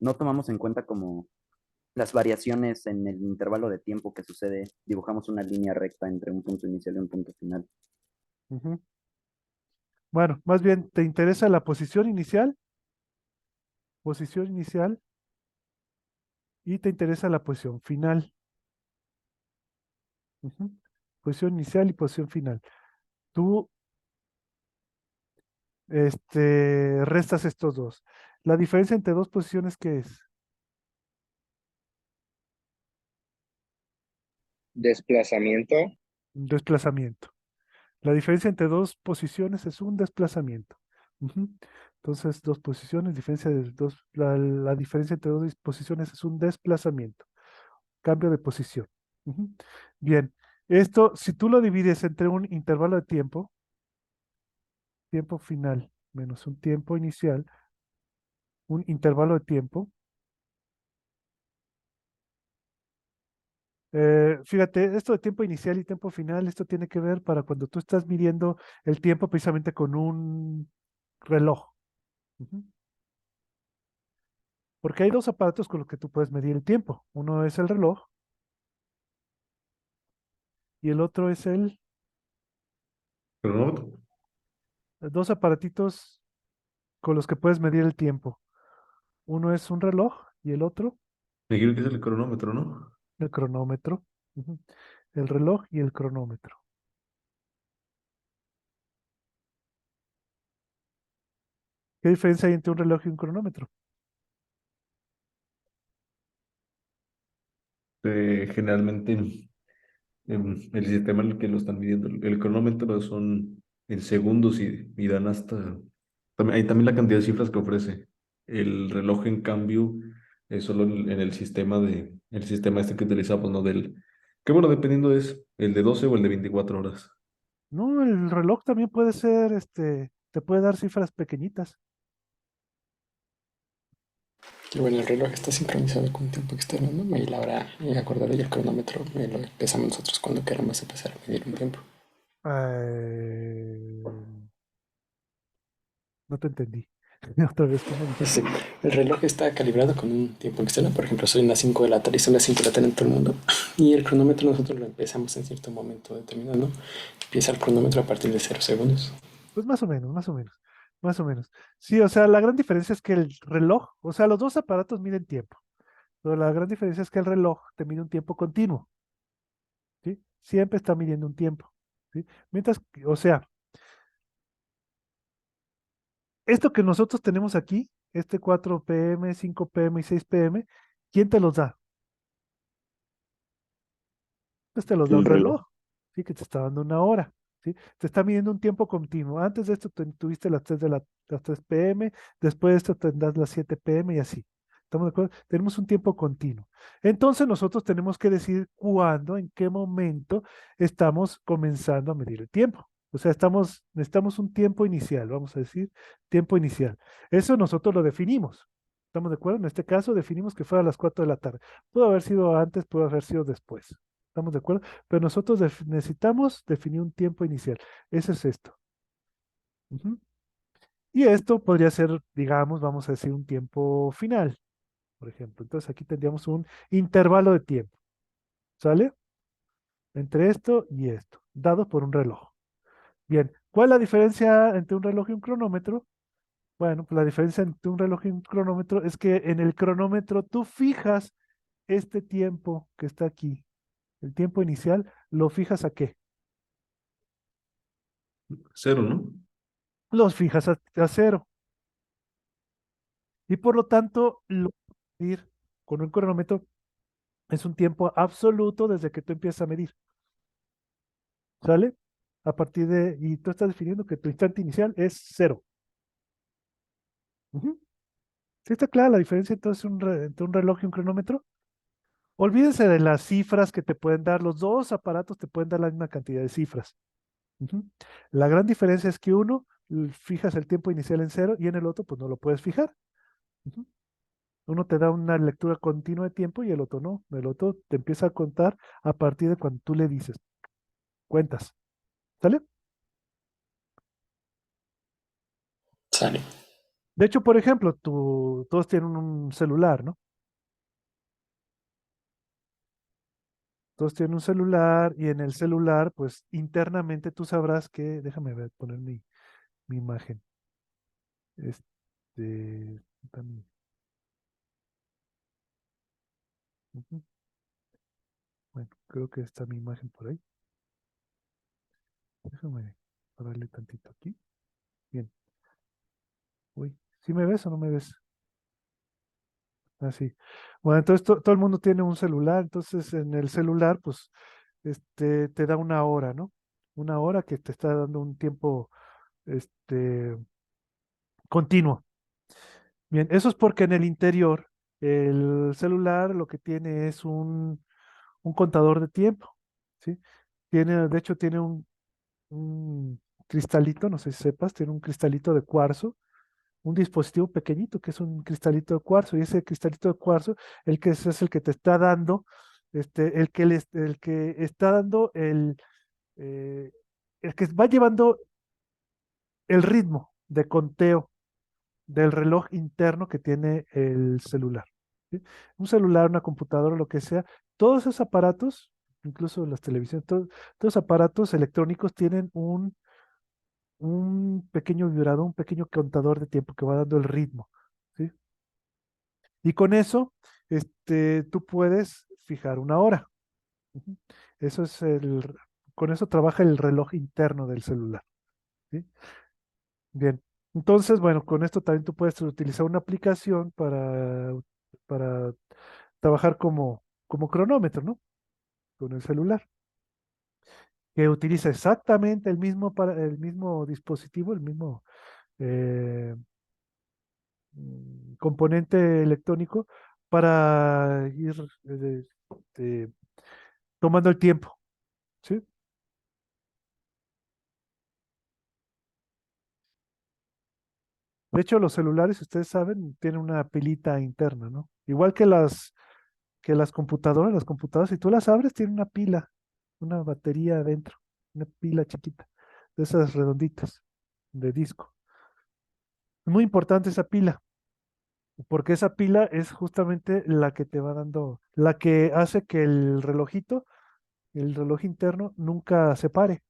no tomamos en cuenta como las variaciones en el intervalo de tiempo que sucede, dibujamos una línea recta entre un punto inicial y un punto final. Ujú. Bueno, más bien, ¿te interesa la posición inicial? Posición inicial y te interesa la posición final. Ujú. Posición inicial y posición final. Tú, restas estos dos. La diferencia entre dos posiciones, ¿qué es? Desplazamiento. Un desplazamiento. La diferencia entre dos posiciones es un desplazamiento. Ujú. Entonces, dos posiciones, la diferencia entre dos posiciones es un desplazamiento, cambio de posición. Ujú. Bien, esto, si tú lo divides entre un intervalo de tiempo final menos un tiempo inicial, un intervalo de tiempo, fíjate, esto de tiempo inicial y tiempo final, esto tiene que ver para cuando tú estás midiendo el tiempo precisamente con un reloj. Ujú. Porque hay dos aparatos con los que tú puedes medir el tiempo. Uno es el reloj y el otro es ¿Cronómetro? dos aparatitos con los que puedes medir el tiempo. Uno es un reloj y el otro, Me quiero que es el cronómetro, ¿no? el cronómetro. Ujú. El reloj y el cronómetro. ¿Qué diferencia hay entre un reloj y un cronómetro? Generalmente el sistema en el que lo están midiendo, el cronómetro son en segundos y dan hasta... Hay también la cantidad de cifras que ofrece. El reloj, en cambio, es solo en el sistema este que utilizamos, ¿no? Que bueno, dependiendo es el de 12 o el de 24 horas. No, el reloj también puede ser, te puede dar cifras pequeñitas. Y bueno, el reloj está sincronizado con un tiempo externo, ¿no? Y la hora acordada y el cronómetro lo empezamos nosotros cuando queramos empezar a medir un tiempo. Eh, no te entendí. Otra vez, ¿cómo Sí, dijiste? el reloj está calibrado con un tiempo externo. Por ejemplo, son las 5 de la tarde y son las 5 de la tarde en todo el mundo. Y el cronómetro nosotros lo empezamos en cierto momento determinado, ¿no? Empieza el cronómetro a partir de 0 segundos. Pues más o menos, más o menos. Más o menos. Sí, o sea, la gran diferencia es que el reloj, o sea, los dos aparatos miden tiempo, pero la gran diferencia es que el reloj te mide un tiempo continuo, ¿sí? Siempre está midiendo un tiempo, ¿sí? Mientras, o sea, esto que nosotros tenemos aquí, este 4 p.m., 5 p.m. y 6 p.m., ¿quién te los da? Pues te los da un El reloj. reloj, ¿sí? Que te está dando una hora, ¿sí? Te está midiendo un tiempo continuo. Antes de esto tuviste las 3 p.m., después de esto tendrás las 7 p.m. y así. ¿Estamos de acuerdo? Tenemos un tiempo continuo. Entonces nosotros tenemos que decir cuándo, en qué momento estamos comenzando a medir el tiempo. O sea, necesitamos un tiempo inicial, vamos a decir, tiempo inicial. Eso nosotros lo definimos. ¿Estamos de acuerdo? En este caso definimos que fuera a las 4 de la tarde. Pudo haber sido antes, pudo haber sido después. ¿Estamos de acuerdo? Pero nosotros necesitamos definir un tiempo inicial. Ese es esto. Ujú. Y esto podría ser, digamos, vamos a decir, un tiempo final, por ejemplo. Entonces aquí tendríamos un intervalo de tiempo, ¿sale? Entre esto y esto, dado por un reloj. Bien, ¿cuál es la diferencia entre un reloj y un cronómetro? Bueno, pues la diferencia entre un reloj y un cronómetro es que en el cronómetro tú fijas este tiempo que está aquí, el tiempo inicial, ¿lo fijas a qué? Cero, ¿no? Los fijas a cero. Y por lo tanto, lo medir con un cronómetro es un tiempo absoluto desde que tú empiezas a medir, ¿sale? Y tú estás definiendo que tu instante inicial es cero. Ujú. ¿Sí está clara la diferencia entonces entre un reloj y un cronómetro? Olvídense de las cifras que te pueden dar, los dos aparatos te pueden dar la misma cantidad de cifras. Ujú. La gran diferencia es que uno fijas el tiempo inicial en cero y en el otro pues no lo puedes fijar. Ujú. Uno te da una lectura continua de tiempo y el otro no. El otro te empieza a contar a partir de cuando tú le dices, cuentas. ¿Sale? Sale. De hecho, por ejemplo, todos tienen un celular, ¿no? Todos tienen un celular y en el celular, pues internamente tú sabrás que, déjame ver, poner mi imagen. Este, también, ujú. Bueno, creo que está mi imagen por ahí. Déjame pararle tantito aquí. Bien. Uy, ¿sí me ves o no me ves? Así. Bueno, entonces todo el mundo tiene un celular, entonces en el celular, pues, te da una hora, ¿no? Una hora que te está dando un tiempo, este, continuo. Bien, eso es porque en el interior, el celular lo que tiene es un contador de tiempo, ¿sí? De hecho, tiene un cristalito, no sé si sepas, tiene un cristalito de cuarzo, un dispositivo pequeñito que es un cristalito de cuarzo, y ese cristalito de cuarzo, es el que te está dando, el que está dando eh, el que va llevando el ritmo de conteo del reloj interno que tiene el celular. ¿Sí? Un celular, una computadora, lo que sea, todos esos aparatos, incluso las televisiones, todos los aparatos electrónicos tienen un pequeño vibrador, un pequeño contador de tiempo que va dando el ritmo. ¿Sí? Y con eso, tú puedes fijar una hora. Ujú. Eso es con eso trabaja el reloj interno del celular. ¿Sí? Bien. Entonces, bueno, con esto también tú puedes utilizar una aplicación para trabajar como cronómetro, ¿no? Con el celular, que utiliza exactamente el mismo dispositivo, el mismo eh, componente electrónico para ir eh, tomando el tiempo, ¿sí? De hecho, los celulares, ustedes saben, tienen una pilita interna, ¿no? Igual que las computadoras, si tú las abres, tienen una pila, una batería adentro, una pila chiquita, de esas redonditas, de disco. Es muy importante esa pila, porque esa pila es justamente la que te va dando, la que hace que el reloj interno, nunca se pare.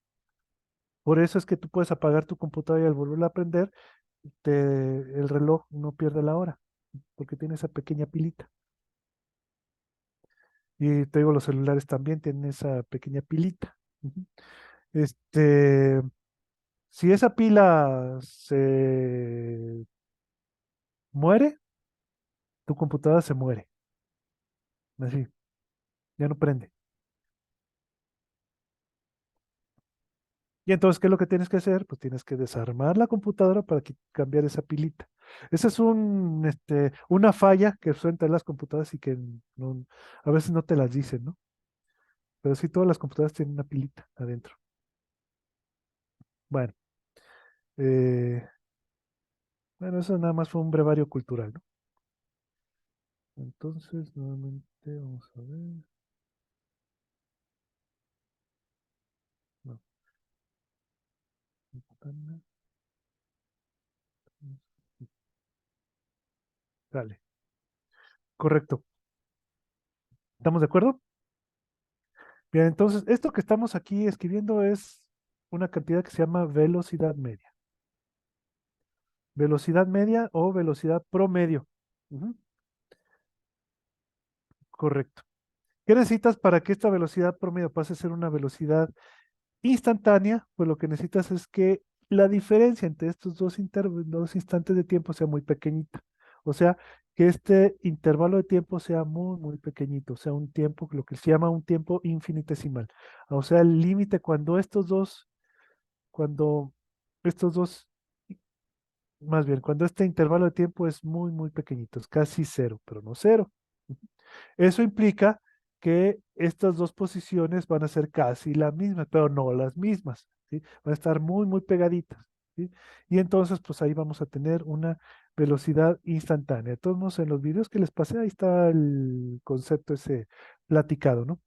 Por eso es que tú puedes apagar tu computadora y al volverla a prender, el reloj no pierde la hora, porque tiene esa pequeña pilita. Y te digo, los celulares también tienen esa pequeña pilita. Ujú. Este, si esa pila se muere, tu computadora se muere. Así, ya no prende. Y entonces, ¿qué es lo que tienes que hacer? Pues tienes que desarmar la computadora para cambiar esa pilita. Esa es una falla que suelen tener las computadoras y que a veces no te las dicen, ¿no? Pero sí, todas las computadoras tienen una pilita adentro. Bueno, eh, bueno, eso nada más fue un brevario cultural, ¿no? Entonces, nuevamente, vamos a ver. No, ventana, dale, correcto. ¿Estamos de acuerdo? Bien, entonces, esto que estamos aquí escribiendo es una cantidad que se llama velocidad media. Velocidad media o velocidad promedio. Ujú, correcto. ¿Qué necesitas para que esta velocidad promedio pase a ser una velocidad instantánea? Pues lo que necesitas es que la diferencia entre estos dos instantes de tiempo sea muy pequeñita. O sea, que este intervalo de tiempo sea muy, muy pequeñito. O sea, un tiempo, lo que se llama un tiempo infinitesimal. O sea, el límite cuando estos dos, más bien, cuando este intervalo de tiempo es muy, muy pequeñito, es casi cero, pero no cero. Eso implica que estas dos posiciones van a ser casi las mismas, pero no las mismas, ¿sí? Van a estar muy, muy pegaditas, ¿sí? Y entonces, pues ahí vamos a tener una velocidad instantánea. De todos modos, en los videos que les pasé, ahí está el concepto ese platicado, ¿no?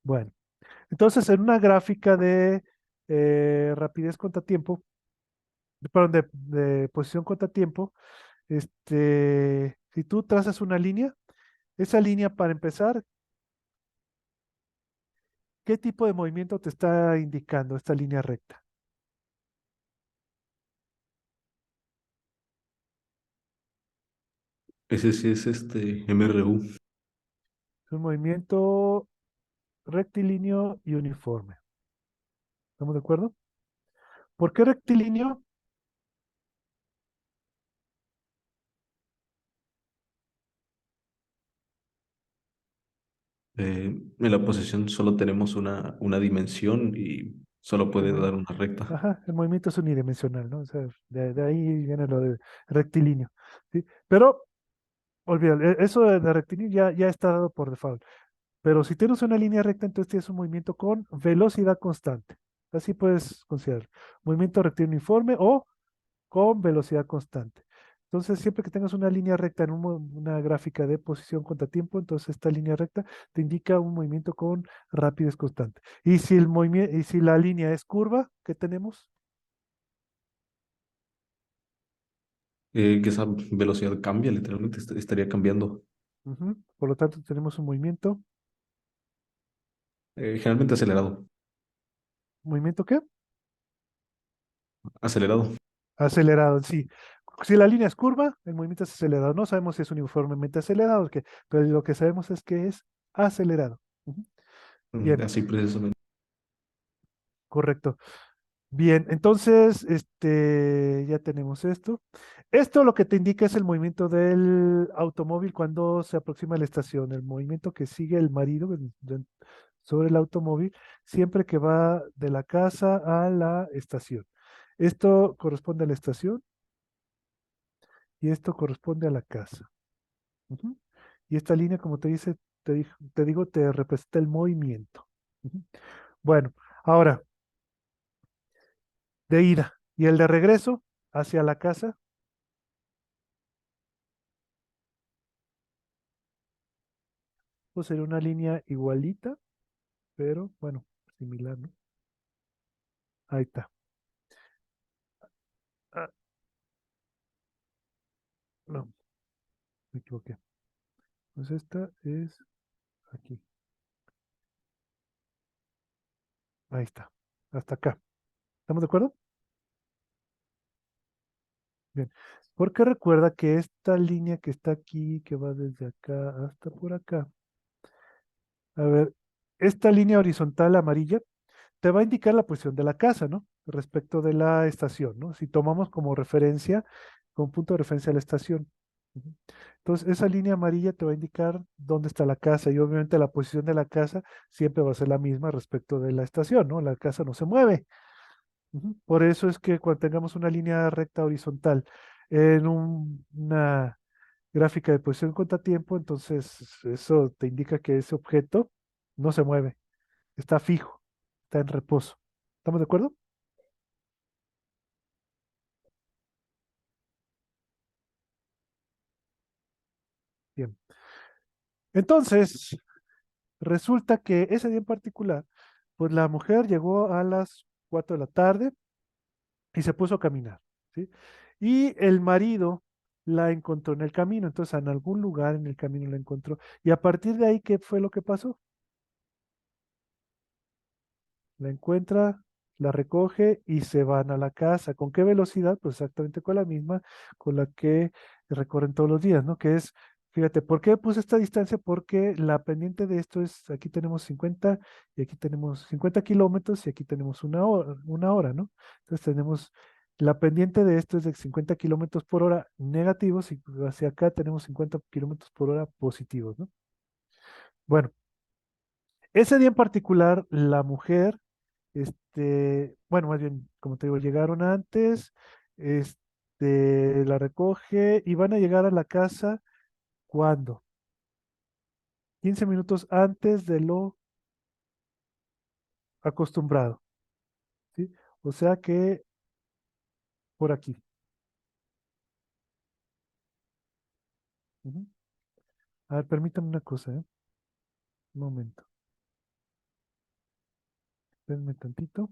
Bueno, entonces en una gráfica de rapidez contra tiempo, perdón, de posición contra tiempo, si tú trazas una línea, esa línea para empezar, ¿qué tipo de movimiento te está indicando esta línea recta? Ese sí es MRU. Es un movimiento rectilíneo y uniforme. ¿Estamos de acuerdo? ¿Por qué rectilíneo? En la posición solo tenemos una dimensión y solo El puede movi- dar una recta. Ajá, el movimiento es unidimensional, ¿no? O sea, de ahí viene lo de rectilíneo, ¿sí? Pero, olvídalo, eso de rectilíneo ya está dado por default. Pero si tienes una línea recta, entonces tienes un movimiento con velocidad constante. Así puedes considerar. Movimiento rectilíneo uniforme o con velocidad constante. Entonces, siempre que tengas una línea recta en una gráfica de posición contra tiempo, entonces esta línea recta te indica un movimiento con rapidez constante. Y si la línea es curva, ¿qué tenemos? Que esa velocidad cambia, literalmente estaría cambiando. Ujú. Por lo tanto, tenemos un movimiento. Generalmente acelerado. ¿Movimiento qué? Acelerado. Acelerado, sí. Si la línea es curva, el movimiento es acelerado. No sabemos si es uniformemente acelerado, pero lo que sabemos es que es acelerado. Ujú. Bien, Así precisamente. correcto. Bien, entonces, ya tenemos esto. Esto lo que te indica es el movimiento del automóvil cuando se aproxima a la estación, el movimiento que sigue el marido sobre el automóvil siempre que va de la casa a la estación. Esto corresponde a la estación y esto corresponde a la casa. Ujú. Y esta línea, como te digo, te representa el movimiento. Ujú. Bueno, ahora, de ida y el de regreso hacia la casa. Pues sería una línea igualita, pero bueno, similar, ¿no? Ahí está. Ah, no, me equivoqué. Pues esta es aquí. Ahí está. Hasta acá. ¿Estamos de acuerdo? Bien, porque recuerda que esta línea que está aquí, que va desde acá hasta por acá, a ver, esta línea horizontal amarilla te va a indicar la posición de la casa, ¿no? Respecto de la estación, ¿no? Si tomamos como referencia, como punto de referencia la estación. Ujú. Entonces, esa línea amarilla te va a indicar dónde está la casa y obviamente la posición de la casa siempre va a ser la misma respecto de la estación, ¿no? La casa no se mueve. Ujú. Por eso es que cuando tengamos una línea recta horizontal en una gráfica de posición contratiempo, entonces eso te indica que ese objeto no se mueve, está fijo, está en reposo. ¿Estamos de acuerdo? Bien. Entonces, resulta que ese día en particular, pues la mujer llegó a las 4 de la tarde y se puso a caminar, ¿sí? Y el marido la encontró en el camino, entonces en algún lugar en el camino la encontró. Y a partir de ahí, ¿qué fue lo que pasó? La encuentra, la recoge y se van a la casa. ¿Con qué velocidad? Pues exactamente con la misma con la que recorren todos los días, ¿no? Que es, fíjate, ¿por qué puse esta distancia? Porque la pendiente de esto es, aquí tenemos 50 y aquí tenemos 50 kilómetros y aquí tenemos una hora, ¿no? Entonces tenemos, la pendiente de esto es de 50 kilómetros por hora negativos y hacia acá tenemos 50 kilómetros por hora positivos, ¿no? Bueno, ese día en particular, la mujer bueno, más bien, como te digo, llegaron antes, la recoge y van a llegar a la casa ¿cuándo? 15 minutos antes de lo acostumbrado, ¿sí? O sea que por aquí. Ujú. A ver, permítame una cosa, ¿eh? Un momento. Espérenme tantito.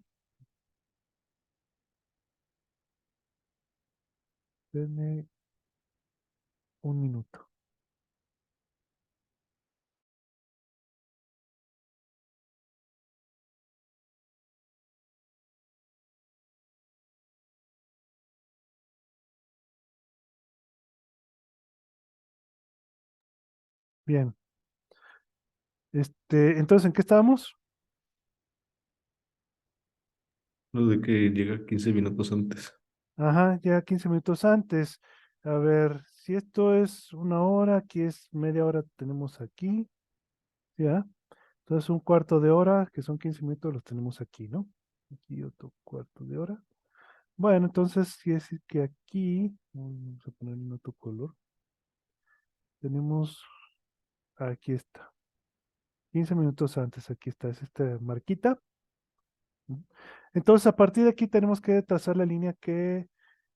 Espérenme un minuto. Bien. Entonces, ¿en qué estábamos? Lo de que llega 15 minutos antes. Ajá, ya 15 minutos antes. A ver, si esto es una hora, aquí es media hora, tenemos aquí, ¿ya? Entonces un cuarto de hora, que son 15 minutos, los tenemos aquí, ¿no? Aquí otro cuarto de hora. Bueno, entonces quiere decir que aquí, vamos a poner en otro color, tenemos, aquí está, 15 minutos antes, aquí está, es esta marquita. Ujú. Entonces a partir de aquí tenemos que trazar la línea que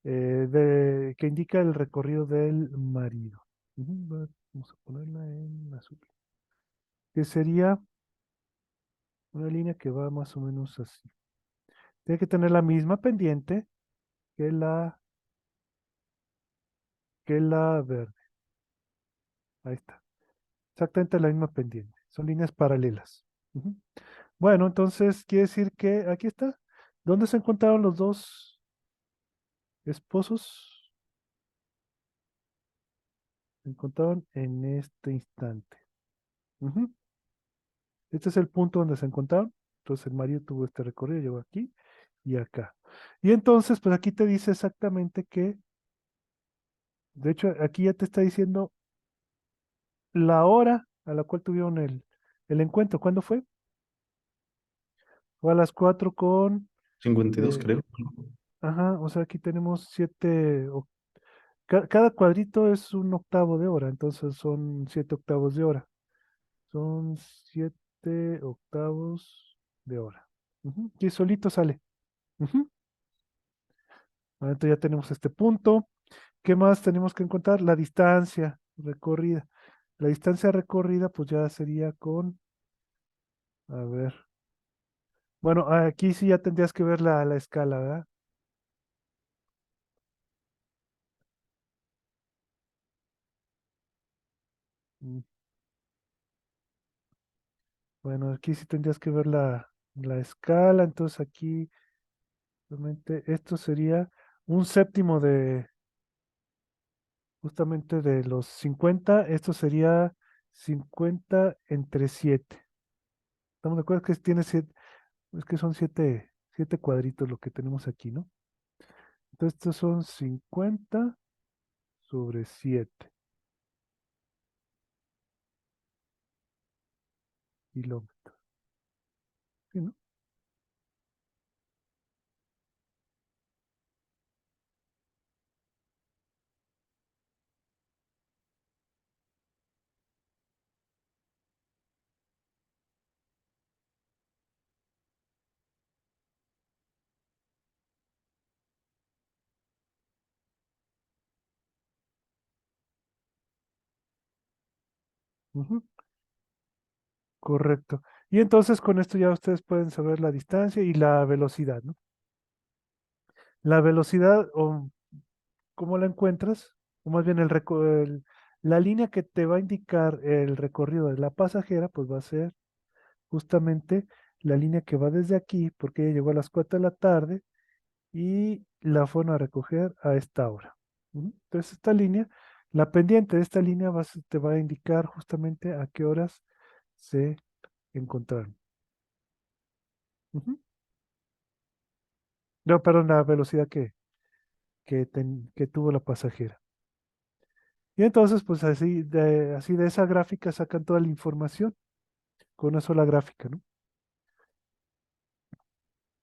indica el recorrido del marido. Ujú, vamos a ponerla en azul. Que sería una línea que va más o menos así. Tiene que tener la misma pendiente que la verde. Ahí está. Exactamente la misma pendiente. Son líneas paralelas. Ujú. Bueno, entonces quiere decir que aquí está. ¿Dónde se encontraron los dos esposos? Se encontraron en este instante. Ujú. Este es el punto donde se encontraron. Entonces el marido tuvo este recorrido, llegó aquí y acá. Y entonces, pues aquí te dice exactamente que, de hecho, aquí ya te está diciendo la hora a la cual tuvieron el encuentro. ¿Cuándo fue? Fue a las 4 con, 52 eh, creo. ajá, o sea, aquí tenemos cada cuadrito es un octavo de hora, entonces son 7 octavos de hora. Son 7 octavos de hora. Ujú, y solito sale. Ujú. Ah, entonces ya tenemos este punto. ¿Qué más tenemos que encontrar? La distancia recorrida. La distancia recorrida, pues ya sería a ver. Bueno, aquí sí ya tendrías que ver la escala, ¿verdad? Mm, Bueno, aquí sí tendrías que ver la escala. Entonces aquí, realmente, esto sería un séptimo justamente de los 50, esto sería 50 entre 7. ¿Estamos de acuerdo que tiene 7? Es que son 7 cuadritos lo que tenemos aquí, ¿no? Entonces estos son 50 sobre 7 kilómetros. ¿Sí, no? Ujú, correcto. Y entonces con esto ya ustedes pueden saber la distancia y la velocidad, ¿no? La velocidad, o cómo la encuentras, o más bien la línea que te va a indicar el recorrido de la pasajera, pues va a ser justamente la línea que va desde aquí, porque ella llegó a las 4 de la tarde y la fueron a recoger a esta hora. Ujú. Entonces, esta línea, la pendiente de esta línea te va a indicar justamente a qué horas se encontraron. Ujú. No, perdón, la velocidad que tuvo la pasajera. Y entonces, pues así de esa gráfica sacan toda la información con una sola gráfica, ¿no?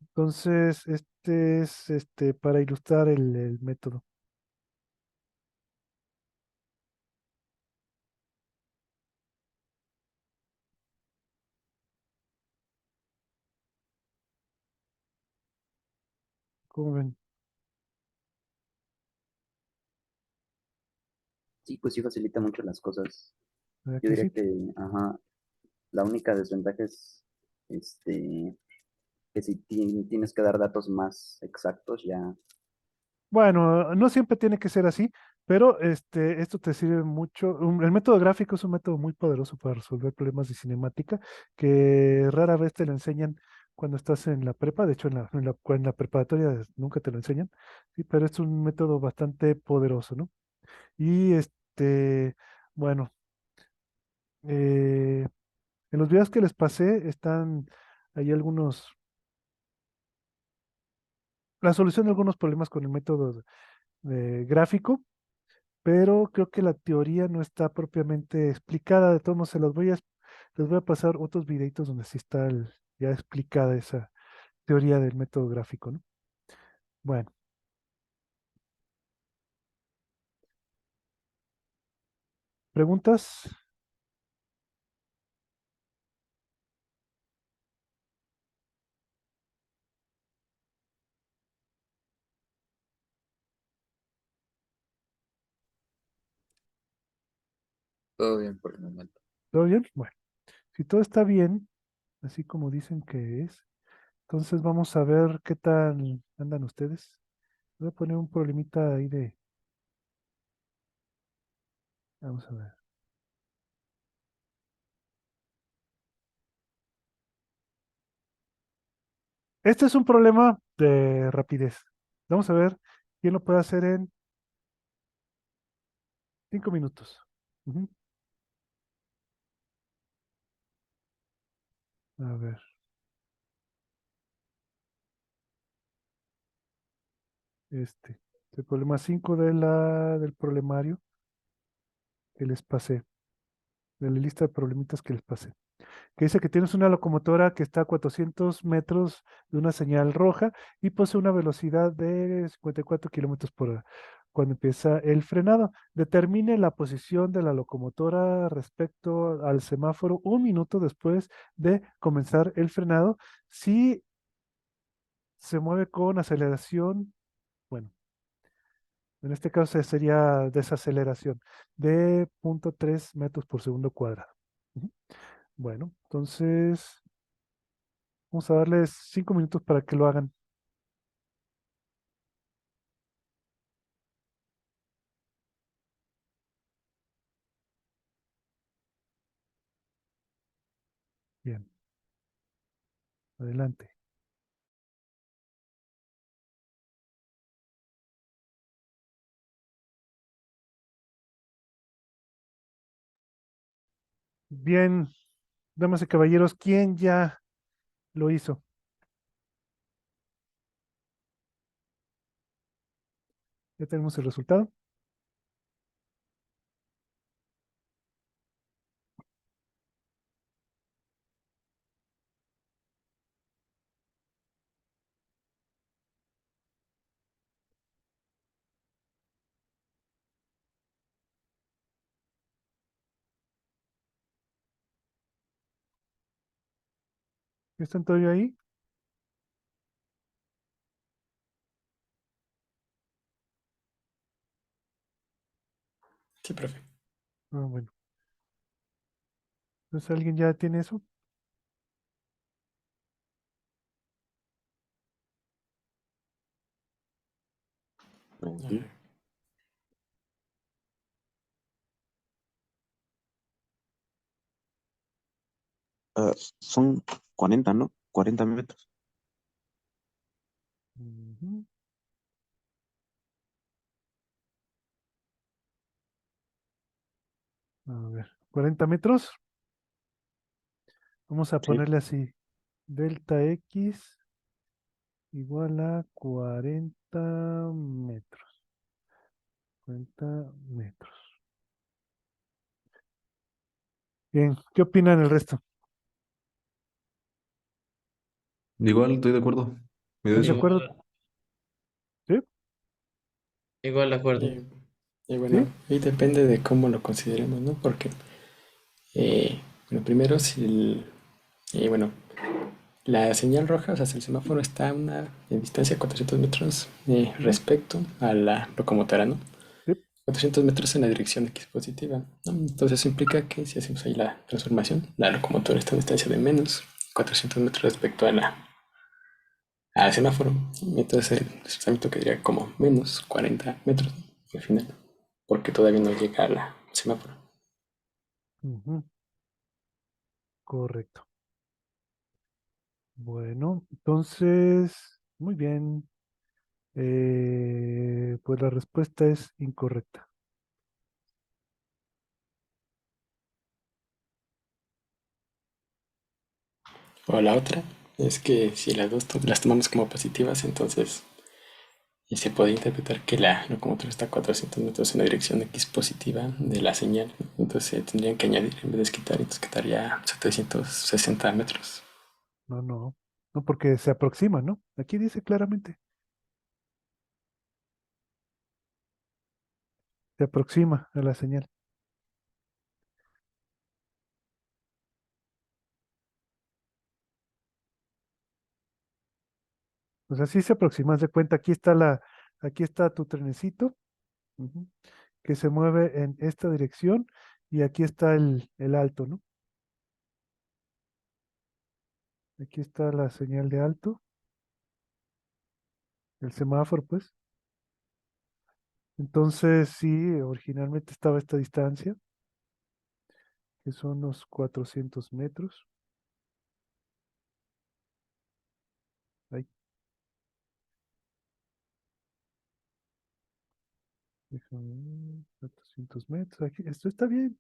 Entonces, este es para ilustrar el método. ¿Cómo ven? Sí, pues sí facilita mucho las cosas. ¿Verdad Yo que diría sí? que, ajá, la única desventaja es, este, que si tienes que dar datos más exactos, ya. Bueno, no siempre tiene que ser así, pero esto te sirve mucho. El método gráfico es un método muy poderoso para resolver problemas de cinemática que rara vez te lo enseñan cuando estás en la prepa. De hecho, en la preparatoria nunca te lo enseñan, sí, pero es un método bastante poderoso, ¿no? Y bueno, eh, en los videos que les pasé están ahí la solución de algunos problemas con el método gráfico, pero creo que la teoría no está propiamente explicada. De todos modos, les voy a pasar otros videitos donde sí está ya explicada esa teoría del método gráfico, ¿no? Bueno, ¿preguntas? Todo bien por el momento. ¿Todo bien? Bueno, si todo está bien, así como dicen que es, entonces vamos a ver qué tal andan ustedes. Voy a poner un problemita ahí vamos a ver. Este es un problema de rapidez. Vamos a ver quién lo puede hacer en 5 minutos. Ujú. A ver, el problema 5 del problemario que les pasé, de la lista de problemitas que les pasé, que dice que tienes una locomotora que está a 400 metros de una señal roja y posee una velocidad de 54 kilómetros por hora. Cuando empieza el frenado, determine la posición de la locomotora respecto al semáforo 1 minuto después de comenzar el frenado. Si se mueve con aceleración, bueno, en este caso sería desaceleración de 0,3 metros por segundo cuadrado. Ujú. Bueno, entonces vamos a darles 5 minutos para que lo hagan. Bien, adelante. Bien, damas y caballeros, ¿quién ya lo hizo? Ya tenemos el resultado. ¿Están todavía ahí? Sí, profe. Ah, bueno. Entonces, ¿alguien ya tiene eso? A Sí. ver, Ah, son 40, ¿no? 40 metros. Ujú. A ver, 40 metros. Vamos a Sí. ponerle así. Delta X igual a 40 metros. 40 metros. Bien, ¿qué opinan el resto? Igual estoy de acuerdo. Me dio ¿Están de eso. acuerdo? ¿Sí? Igual de acuerdo. y, y bueno, ¿Sí? y depende de cómo lo consideremos, ¿no? Porque, bueno, primero, si bueno, la señal roja, o sea, si el semáforo está a una distancia de 400 metros Ujú. respecto a la locomotora, ¿no? Sí. 400 metros en la dirección X positiva, ¿no? Entonces eso implica que si hacemos ahí la transformación, la locomotora está a una distancia de menos 400 metros respecto a al semáforo. Entonces el desplazamiento quedaría como menos 40 metros, ¿no? Al final, porque todavía no llega al semáforo. Ujú. Correcto. Bueno, entonces, muy bien. Pues la respuesta es incorrecta. O la otra es que si las dos las tomamos como positivas, entonces se puede interpretar que la locomotora está a 400 metros en la dirección X positiva de la señal. Entonces tendrían que añadir en vez de quitar, entonces quedaría 760 metros. No, no. No, porque se aproxima, ¿no? Aquí dice claramente, se aproxima a la señal. O sea, sí se aproxima, haz de cuenta, aquí está tu trenecito, ujú, que se mueve en esta dirección y aquí está el alto, ¿no? Aquí está la señal de alto, el semáforo, pues. Entonces, sí, originalmente estaba esta distancia, que son unos 400 metros. Ahí, déjame ver, 400 metros. Aquí, esto está bien.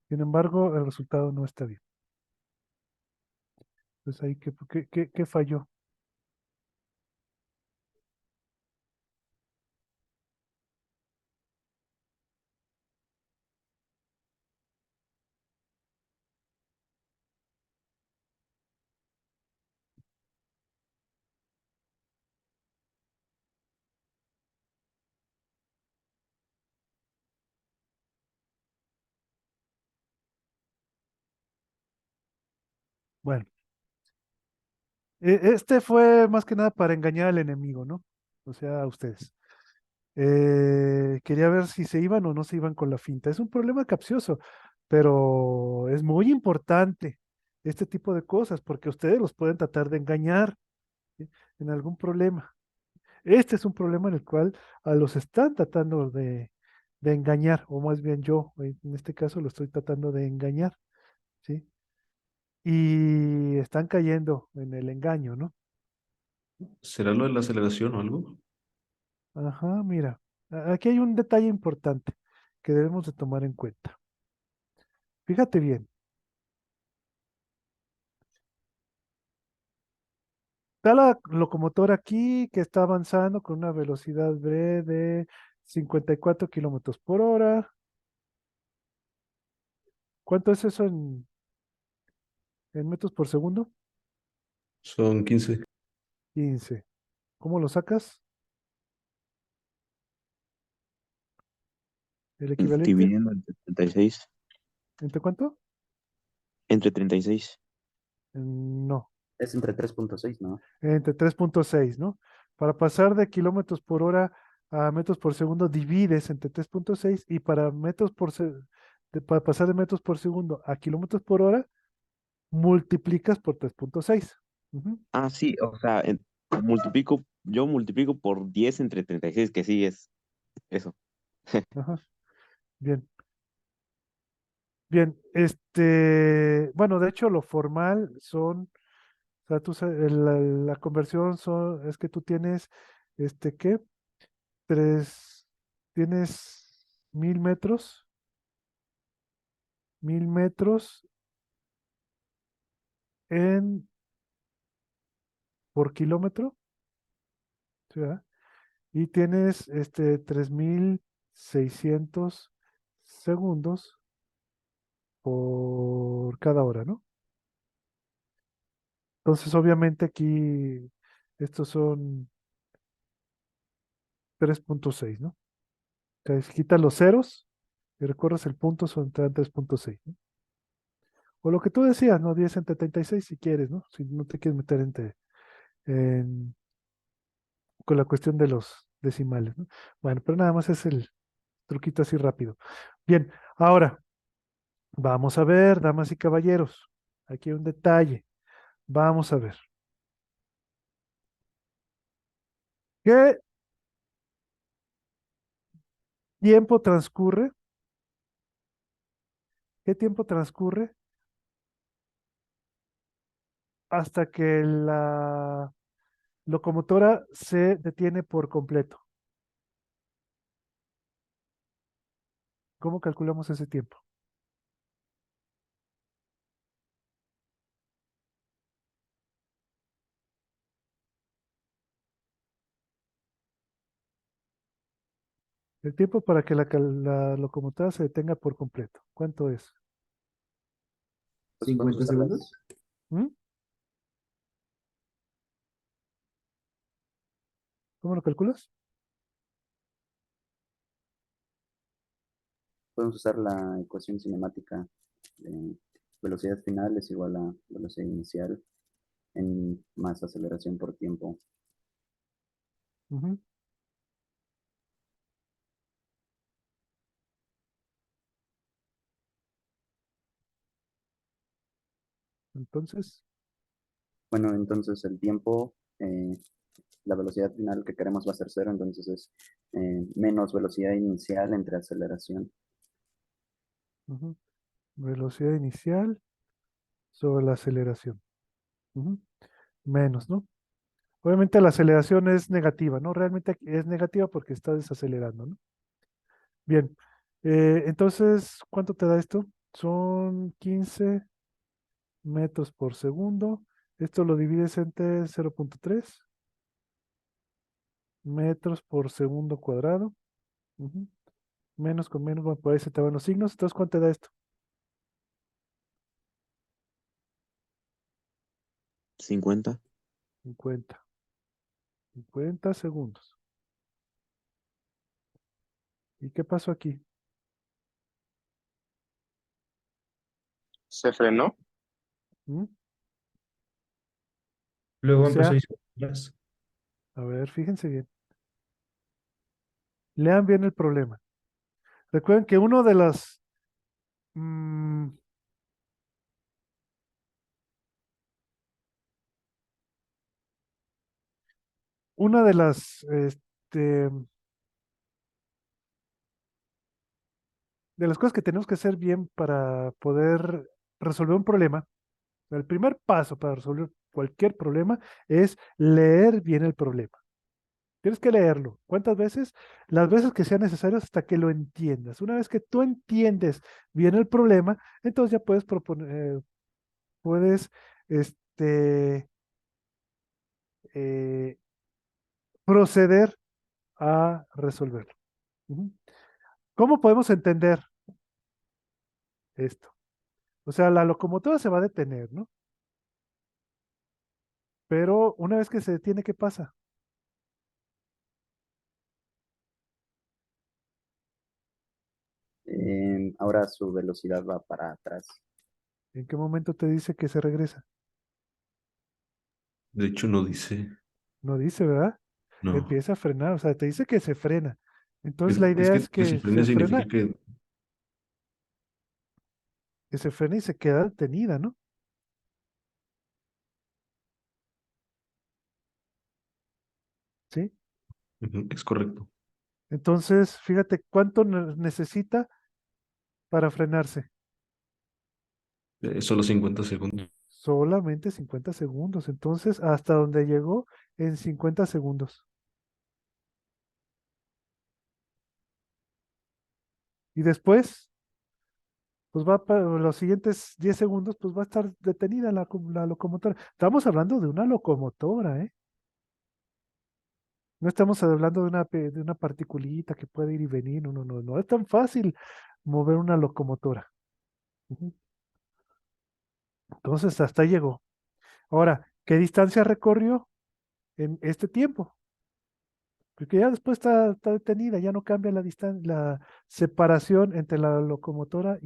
Sin embargo, el resultado no está bien. Entonces, ahí, ¿qué falló? Bueno, este fue más que nada para engañar al enemigo, ¿no? O sea, a ustedes. Quería ver si se iban o no se iban con la finta. Es un problema capcioso, pero es muy importante este tipo de cosas porque ustedes los pueden tratar de engañar, ¿sí? En algún problema. Este es un problema en el cual a los están tratando de engañar, o más bien yo, en este caso lo estoy tratando de engañar, ¿sí? Y están cayendo en el engaño, ¿no? ¿Será lo de la aceleración o algo? Ajá, mira, aquí hay un detalle importante que debemos de tomar en cuenta. Fíjate bien. Está la locomotora aquí que está avanzando con una velocidad V de 54 kilómetros por hora. ¿Cuánto es eso en metros por segundo? Son 15. 15. ¿Cómo lo sacas? El equivalente. Dividiendo entre 36. ¿Entre cuánto? Entre 36. No, Es entre 3.6, ¿no? entre 3.6, ¿no? Para pasar de kilómetros por hora a metros por segundo, divides entre 3.6 y para para pasar de metros por segundo a kilómetros por hora, multiplicas por 3.6. Ujú, Ah, sí, o sea, yo multiplico por 10 entre 36, que sí es eso. ajá, bien. Bien, bueno, de hecho lo formal o sea, la conversión es que tú tienes, ¿qué? Tres, tienes 1000 metros, 1000 metros en, por kilómetro, ¿sí, verdad? Y tienes, 3600 segundos por cada hora, ¿no? Entonces, obviamente aquí, estos son 3.6, ¿no? Sea, si quitas los ceros y recorres el punto, son 3.6, ¿no? O lo que tú decías, ¿no? 10 entre 36 si quieres, ¿no? Si no te quieres meter en- con la cuestión de los decimales, ¿no? Bueno, pero nada más es el truquito así rápido. Bien, ahora, vamos a ver, damas y caballeros, aquí hay un detalle. Vamos a ver. ¿Qué tiempo transcurre? ¿Qué tiempo transcurre hasta que la locomotora se detiene por completo? ¿Cómo calculamos ese tiempo? El tiempo para que la locomotora se detenga por completo. ¿Cuánto es? Pues podemos 50 usar segundos. ¿Mm? ¿Cómo lo calculas? podemos usar la ecuación cinemática de velocidad final es igual a velocidad inicial en más aceleración por tiempo. Ujú. Entonces, Bueno, entonces el tiempo, la velocidad final que queremos va a ser cero, entonces es menos velocidad inicial entre aceleración. ujú, velocidad inicial sobre la aceleración. Ujú. Menos, ¿no? Obviamente la aceleración es negativa, ¿no? Realmente aquí es negativa porque está desacelerando, ¿no? Bien. Entonces, ¿cuánto te da esto? Son 15 metros por segundo. Esto lo divides entre 0.3 metros por segundo cuadrado. Ujú. Menos con menos, bueno, por ahí se te van los signos. Entonces, ¿cuánto te da esto? 50. 50. 50 segundos. ¿Y qué pasó aquí? ¿Se frenó? ¿Mm? O Luego empezó a sea, ir atrás. a ver, fíjense bien. Lean bien el problema. Recuerden que mm, una de las cosas que tenemos que hacer bien para poder resolver un problema, el primer paso para resolver cualquier problema es leer bien el problema. Tienes que leerlo. ¿Cuántas veces? Las veces que sean necesarias hasta que lo entiendas. Una vez que tú entiendes bien el problema, entonces ya puedes proponer, puedes, este, eh, proceder a resolverlo. Ujú. ¿Cómo podemos entender esto? O sea, la locomotora se va a detener, ¿no? Pero una vez que se detiene, ¿qué pasa? Ahora su velocidad va para atrás. ¿En qué momento te dice que se regresa? De hecho, no dice, No dice, ¿verdad? no. Empieza a frenar, o sea, te dice que se frena. Entonces la Es idea es que se que frene se significa frena, que se frena y se queda detenida, ¿no? ¿Sí? ujú, es correcto. Entonces, fíjate cuánto necesita para frenarse. Solo 50 segundos. Solamente 50 segundos. Entonces, hasta donde llegó en 50 segundos. Y después, pues va para los siguientes 10 segundos, pues va a estar detenida la locomotora. Estamos hablando de una locomotora, ¿eh? No estamos hablando de una particulita que puede ir y venir. No, no, no, no es tan fácil mover una locomotora. Ujú. Entonces, hasta ahí llegó. Ahora, ¿qué distancia recorrió en este tiempo? Porque ya después está detenida, ya no cambia la distancia, la separación entre la locomotora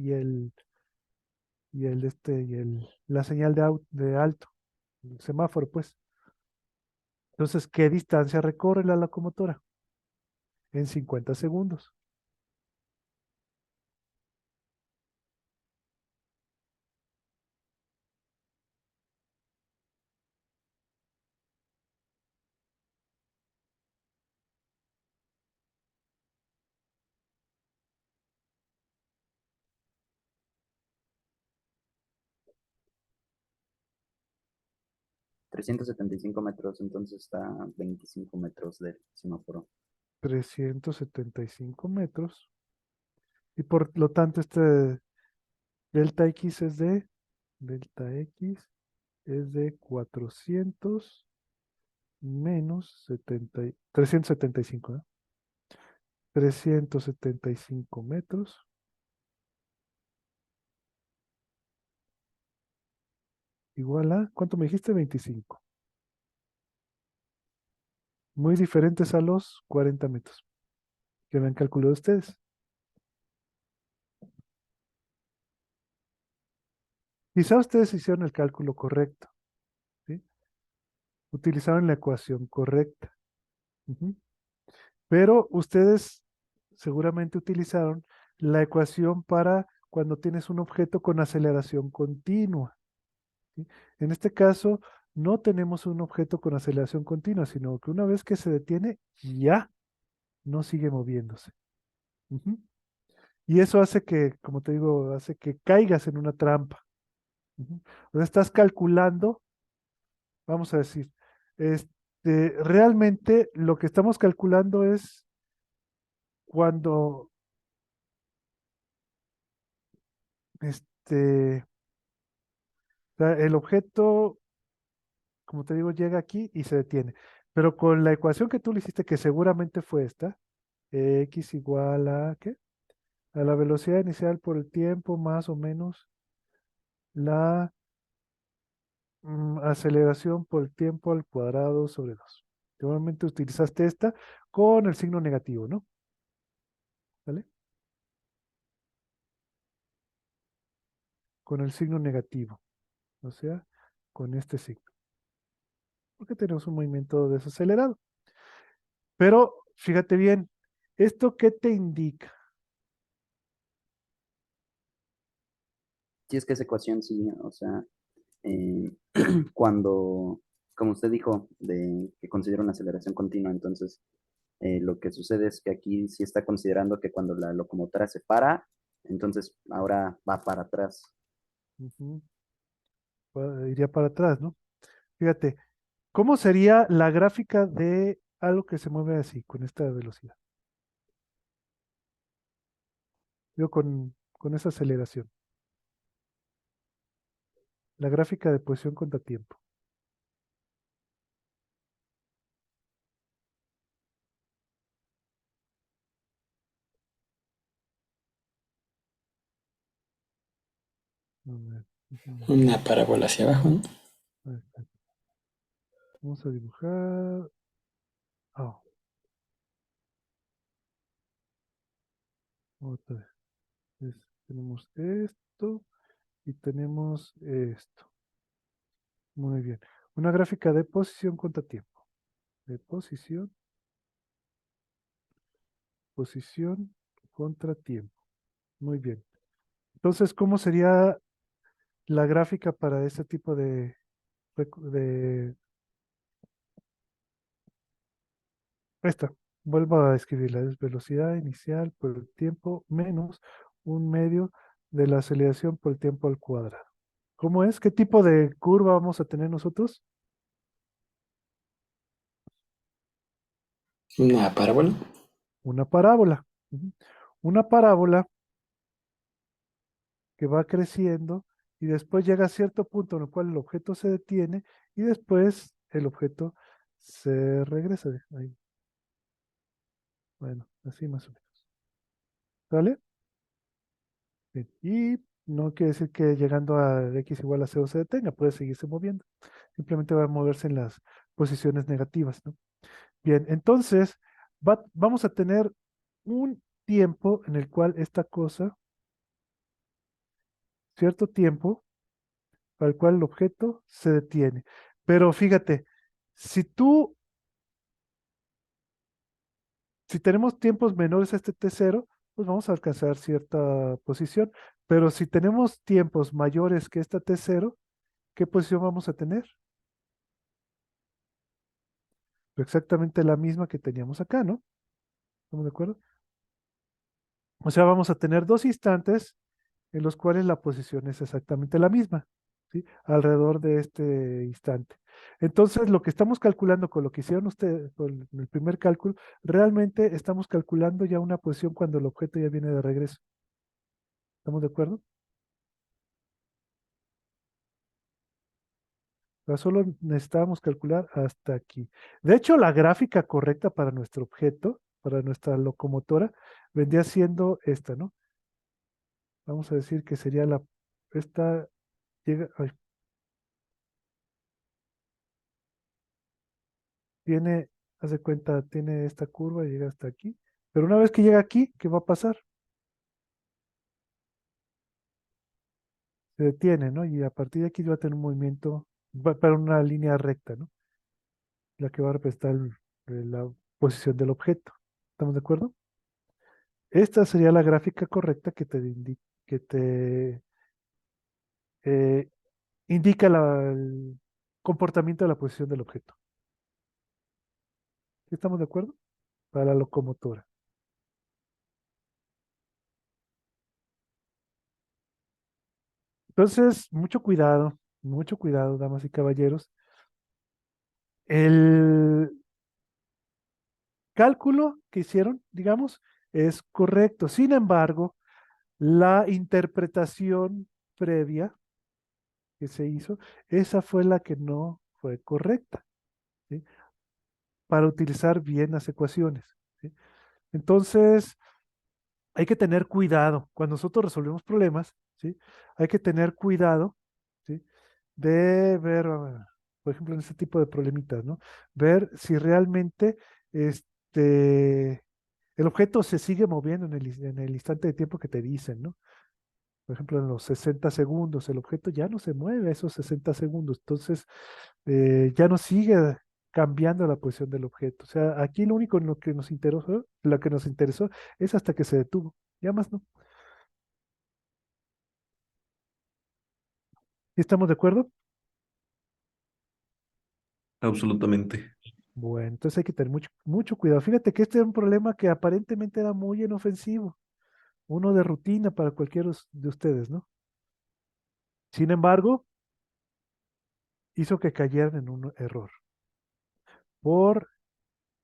la señal de alto, el semáforo, pues. Entonces, ¿qué distancia recorre la locomotora? En 50 segundos. $375, entonces está a 25 metros del semáforo. 375 metros. Y por lo tanto, delta X delta X es de 400 menos 375, ¿no? 375 metros igual a, ¿cuánto me dijiste? 25. Muy diferentes a los 40 metros que me han calculado ustedes. Quizá ustedes hicieron el cálculo correcto, ¿sí? Utilizaron la ecuación correcta. Ujú. Pero ustedes seguramente utilizaron la ecuación para cuando tienes un objeto con aceleración continua, ¿sí? En este caso, no tenemos un objeto con aceleración continua, sino que una vez que se detiene, ya no sigue moviéndose. Ujú. Y eso hace que, como te digo, hace que caigas en una trampa. Ujú. O sea, estás calculando, vamos a decir, realmente lo que estamos calculando es cuando este, o sea, el objeto, como te digo, llega aquí y se detiene. Pero con la ecuación que tú le hiciste, que seguramente fue esta, x igual a, ¿qué? A la velocidad inicial por el tiempo más o menos la aceleración por el tiempo al cuadrado sobre 2. Normalmente utilizaste esta con el signo negativo, ¿no? ¿Vale? Con el signo negativo, o sea, con este signo. Porque tenemos un movimiento desacelerado. Pero fíjate bien, ¿esto qué te indica? Si es que esa ecuación sí, o sea, eh, cuando, como usted dijo, de que considera una aceleración continua, entonces lo que sucede es que aquí sí está considerando que cuando la locomotora se para, entonces ahora va para atrás. Ujú, iría para atrás, ¿no? Fíjate, ¿cómo sería la gráfica de algo que se mueve así, con esta velocidad. Digo, con esa aceleración. La gráfica de posición contra tiempo. A ver, Una parábola hacia abajo, ¿no? ahí está. Vamos a dibujar. Oh, otra vez. Tenemos esto y tenemos esto. Muy bien. Una gráfica de posición contra tiempo. De posición contra tiempo. Muy bien. Entonces, ¿cómo sería la gráfica para ese tipo de esta? Vuelvo a escribirla. Es velocidad inicial por el tiempo menos un medio de la aceleración por el tiempo al cuadrado. ¿Cómo es? ¿Qué tipo de curva vamos a tener nosotros? Una parábola. Una parábola. Ujú. Una parábola que va creciendo y después llega a cierto punto en el cual el objeto se detiene y después el objeto se regresa. Ahí. Bueno, así más o menos. ¿Vale? Bien. Y no quiere decir que llegando a x igual a cero se detenga, puede seguirse moviendo. Simplemente va a moverse en las posiciones negativas, ¿no? Bien, entonces vamos a tener un tiempo en el cual esta cosa, cierto tiempo, al cual el objeto se detiene. Pero fíjate, si tú, si tenemos tiempos menores a este t0, pues vamos a alcanzar cierta posición. Pero si tenemos tiempos mayores que esta t0, ¿qué posición vamos a tener? Exactamente la misma que teníamos acá, ¿no? ¿Estamos de acuerdo? O sea, vamos a tener dos instantes en los cuales la posición es exactamente la misma, ¿sí? Alrededor de este instante. Entonces, lo que estamos calculando con lo que hicieron ustedes, con el primer cálculo, realmente estamos calculando ya una posición cuando el objeto ya viene de regreso. ¿Estamos de acuerdo? O sea, solo necesitábamos calcular hasta aquí. De hecho, la gráfica correcta para nuestro objeto, para nuestra locomotora, vendría siendo esta, ¿no? Vamos a decir que sería esta llega, ay, tiene, haz de cuenta, tiene esta curva y llega hasta aquí. Pero una vez que llega aquí, ¿qué va a pasar? Se detiene, ¿no? Y a partir de aquí va a tener un movimiento, va para una línea recta, ¿no? La que va a representar la posición del objeto. ¿Estamos de acuerdo? Esta sería la gráfica correcta que te eh, indica el comportamiento de la posición del objeto. ¿Sí estamos de acuerdo? Para la locomotora. Entonces, mucho cuidado, damas y caballeros. El cálculo que hicieron, digamos, es correcto. Sin embargo, la interpretación previa que se hizo, esa fue la que no fue correcta, ¿sí? Para utilizar bien las ecuaciones, ¿sí? Entonces, hay que tener cuidado. Cuando nosotros resolvemos problemas, ¿sí? Hay que tener cuidado, ¿sí? De ver, por ejemplo, en este tipo de problemitas, ¿no? Ver si realmente el objeto se sigue moviendo en el instante de tiempo que te dicen, ¿no? Por ejemplo, en los 60 segundos, el objeto ya no se mueve a esos 60 segundos, entonces ya no sigue cambiando la posición del objeto. O sea, aquí lo único en lo que nos interesó es hasta que se detuvo, ya más no. ¿Y estamos de acuerdo? Absolutamente. Bueno, entonces hay que tener mucho cuidado. Fíjate que este era un problema que aparentemente era muy inofensivo, uno de rutina para cualquiera de ustedes, ¿no? Sin embargo, hizo que cayeran en un error. Por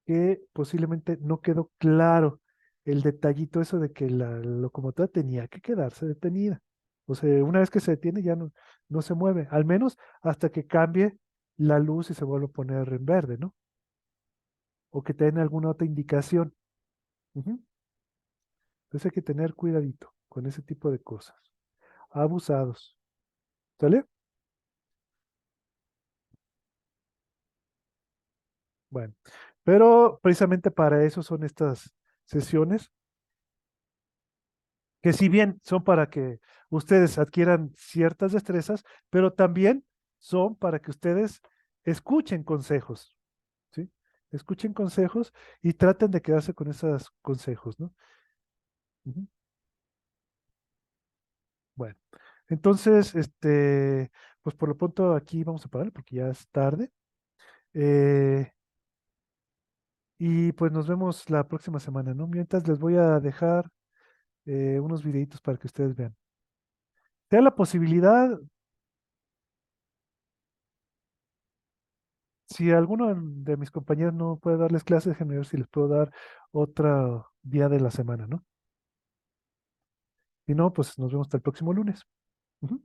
que posiblemente no quedó claro el detallito eso de que la locomotora tenía que quedarse detenida. O sea, una vez que se detiene ya no se mueve, al menos hasta que cambie la luz y se vuelva a poner en verde, ¿no? O que te den alguna otra indicación. Ujú. Entonces hay que tener cuidadito con ese tipo de cosas. Abusados. ¿Sale? Bueno, pero precisamente para eso son estas sesiones, que si bien son para que ustedes adquieran ciertas destrezas, pero también son para que ustedes escuchen consejos, ¿sí? Escuchen consejos y traten de quedarse con esos consejos, ¿no? Ujú. Bueno, entonces, pues por lo pronto aquí vamos a parar porque ya es tarde. eh, y pues nos vemos la próxima semana, ¿no? Mientras les voy a dejar unos videitos para que ustedes vean. Sea la posibilidad, si alguno de mis compañeros no puede darles clases, déjenme ver si les puedo dar otro día de la semana, ¿no? Si no, pues nos vemos hasta el próximo lunes. Ujú.